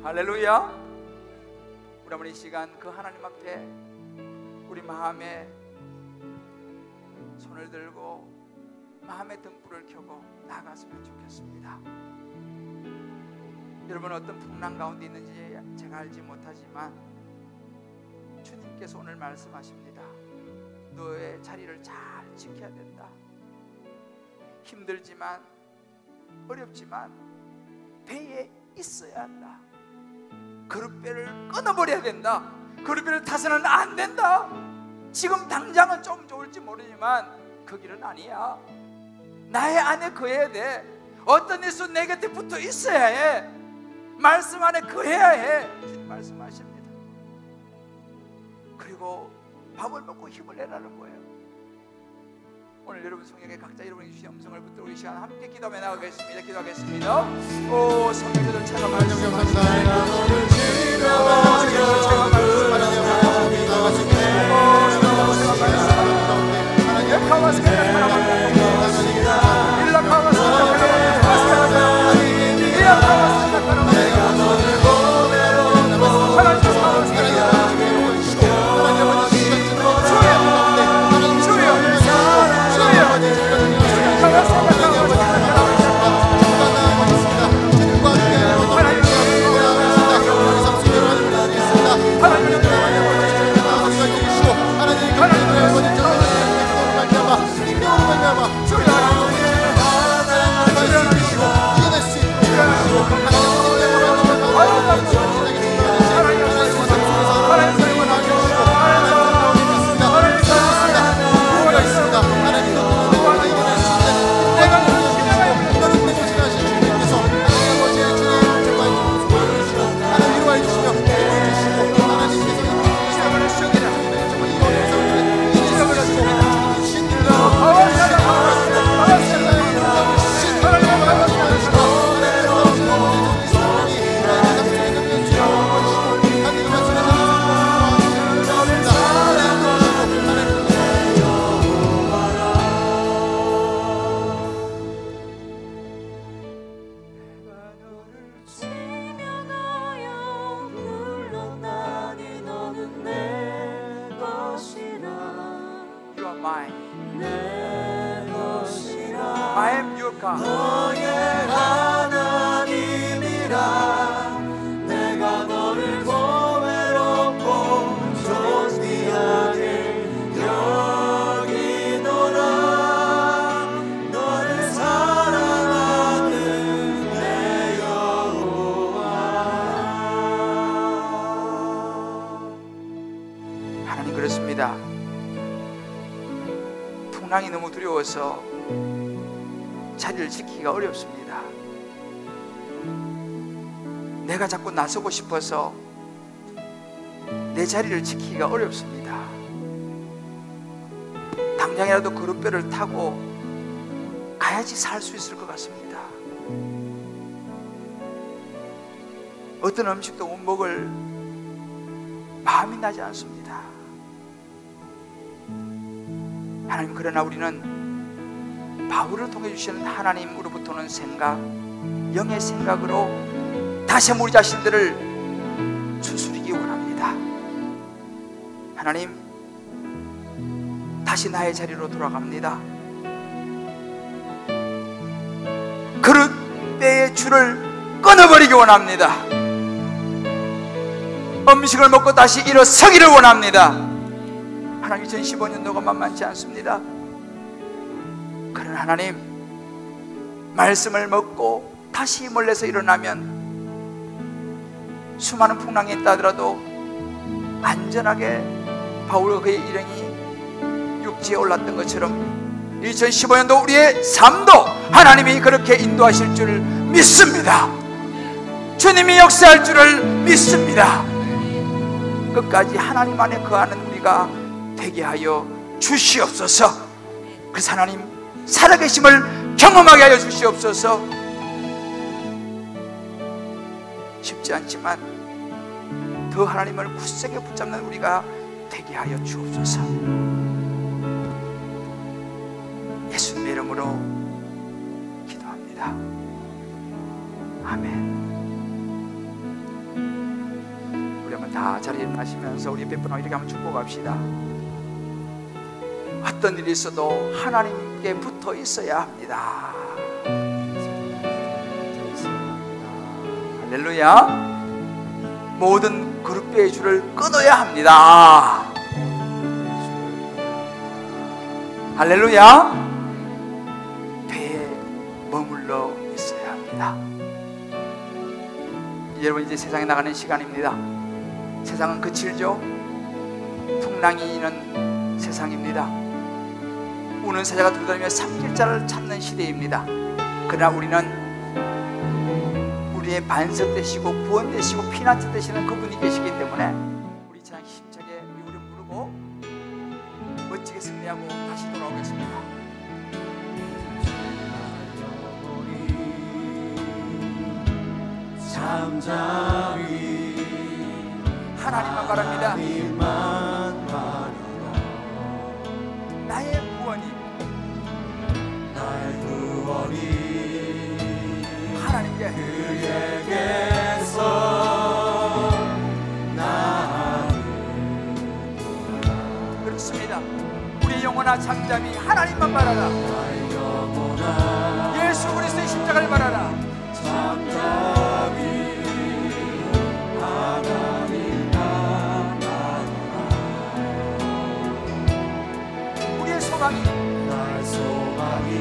할렐루야. 우리 한번 이 시간 그 하나님 앞에 우리 마음에 손을 들고 마음의 등불을 켜고 나갔으면 좋겠습니다. 여러분 어떤 풍랑 가운데 있는지 제가 알지 못하지만 주님께서 오늘 말씀하십니다. 너의 자리를 잘 지켜야 된다. 힘들지만 어렵지만 배에 있어야 한다. 그릇배를 끊어버려야 된다. 그릇배를 타서는 안 된다. 지금 당장은 좀 좋을지 모르지만 그 길은 아니야. 나의 안에 거해야 돼. 어떤 일수 내 곁에 붙어 있어야 해. 말씀 안에 거해야 해. 주님 말씀하십니다. 그리고 밥을 먹고 힘을 내라는 거예요. 오늘 여러분 성령에 각자 여러분이 주신 음성을 붙들고 이 시간 함께 기도하며 나가겠습니다. 기도하겠습니다. 오 성령들 차가 말씀하십니다. 내가 너를 지명하여 mine. 내 것이라 I am your God. 너의 하나님이라 내가 너를 고외롭고 존귀하게 여기노라 너를 사랑하는 내 여호와. 하나님 그렇습니다. 풍랑이 너무 두려워서 자리를 지키기가 어렵습니다. 내가 자꾸 나서고 싶어서 내 자리를 지키기가 어렵습니다. 당장이라도 그릇배를 타고 가야지 살 수 있을 것 같습니다. 어떤 음식도 못 먹을 마음이 나지 않습니다. 하나님, 그러나 우리는 바울을 통해 주시는 하나님으로부터는 생각, 영의 생각으로 다시 한번 우리 자신들을 추스리기 원합니다. 하나님, 다시 나의 자리로 돌아갑니다. 그릇배의 줄을 끊어버리기 원합니다. 음식을 먹고 다시 일어서기를 원합니다. 하나님, 2015년도가 만만치 않습니다. 그러나 하나님, 말씀을 먹고 다시 몰래서 일어나면 수많은 풍랑이 있다 하더라도 안전하게 바울과 그의 일행이 육지에 올랐던 것처럼 2015년도 우리의 삶도 하나님이 그렇게 인도하실 줄 믿습니다. 주님이 역사할 줄을 믿습니다. 끝까지 하나님 안에 거하는 우리가 되게 하여 주시옵소서. 그래서 하나님, 살아계심을 경험하게 하여 주시옵소서. 쉽지 않지만 더 하나님을 굳세게 붙잡는 우리가 되게 하여 주옵소서. 예수님의 이름으로 기도합니다. 아멘. 우리 한번 다 자리에 일어나시면서 우리 베풀어 이렇게 한번 축복합시다. 어떤 일이 있어도 하나님께 붙어 있어야 합니다. 할렐루야. 모든 그릇배의 줄을 끊어야 합니다. 할렐루야. 배에 머물러 있어야 합니다. 여러분, 이제 세상에 나가는 시간입니다. 세상은 거칠죠. 풍랑이 있는 세상입니다. 우는 사자가 돌아다니며 삼킬자를 찾는 시대입니다. 그러나 우리는 우리의 반석 되시고 구원 되시고 피난처 되시는 그분이 계시기 때문에 우리 참 힘차게 우리 무릎 꿇고 멋지게 승리하고 다시 돌아오겠습니다. 잠잠히 하나님만 바랍니다. 하나님만 바라라. 나의 구원이 나의 구원이 하나님께 그에게서 나는 그렇습니다. 우리 영혼아 잠잠히 하나님만 바라라. 나의 영혼아 예수 그리스도의 십자가를 바라라. 잠잠히 하나님만 바라라. 우리의 소망이 나의 소망이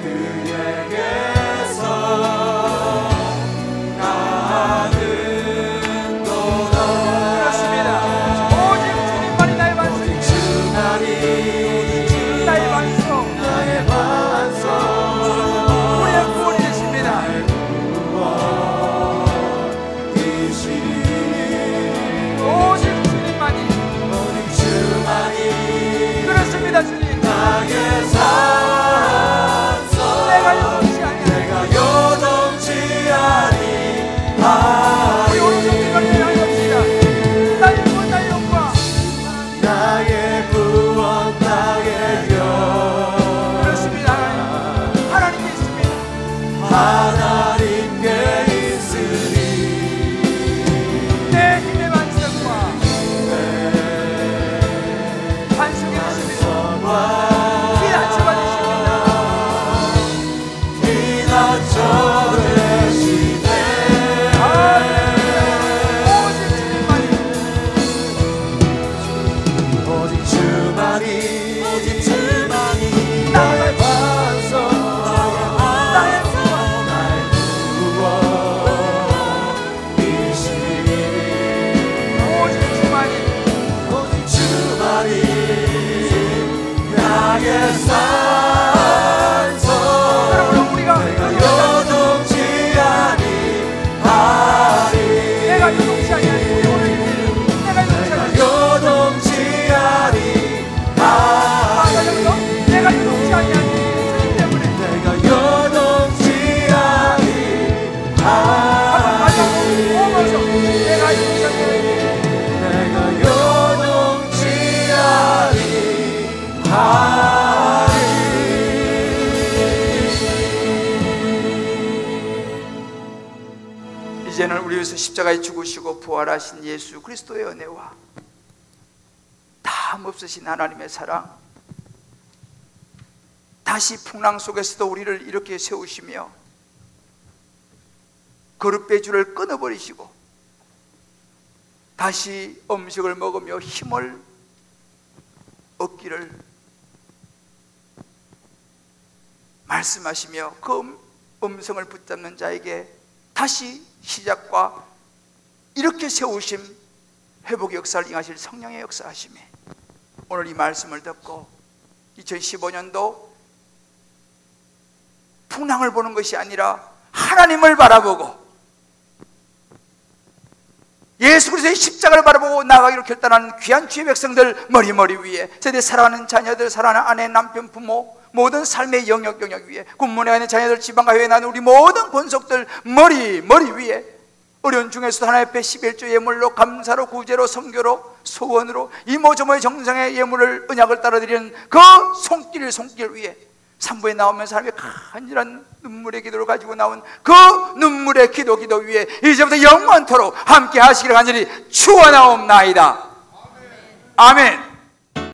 그에게서 나는도다. 그렇습니다. 오직 주님만이 나의 반석, 오직 주만이 나의 반석, 나의 반석 우리의 구원이 되십니다. 구원이시니 오직 주님만이. 오직 주만이 그렇습니다. 주님, 나의 십자가에 죽으시고 부활하신 예수 그리스도의 은혜와 다음 없으신 하나님의 사랑, 다시 풍랑 속에서도 우리를 이렇게 세우시며 거룻배줄을 끊어버리시고 다시 음식을 먹으며 힘을 얻기를 말씀하시며 그 음성을 붙잡는 자에게 다시 시작과 이렇게 세우심 회복의 역사를 행하실 성령의 역사하심에 오늘 이 말씀을 듣고 2015년도 풍랑을 보는 것이 아니라 하나님을 바라보고 예수 그리스도의 십자가를 바라보고 나아가기로 결단하는 귀한 주의 백성들, 머리 위에 세대 사랑하는 자녀들, 사랑하는 아내, 남편, 부모, 모든 삶의 영역 위에 군문에 있는 자녀들, 지방과 해외에 나는 우리 모든 권속들 머리 위에 어려운 중에서도 하나님 앞에 11조 예물로, 감사로, 구제로, 선교로, 소원으로 이모저모의 정성의 예물을, 언약을 따라드리는 그 손길 위에 3부에 나오면 사람이 간절한 눈물의 기도를 가지고 나온 그 눈물의 기도 위에 이제부터 영원토록 함께 하시기를 간절히 축원하옵나이다. 아멘.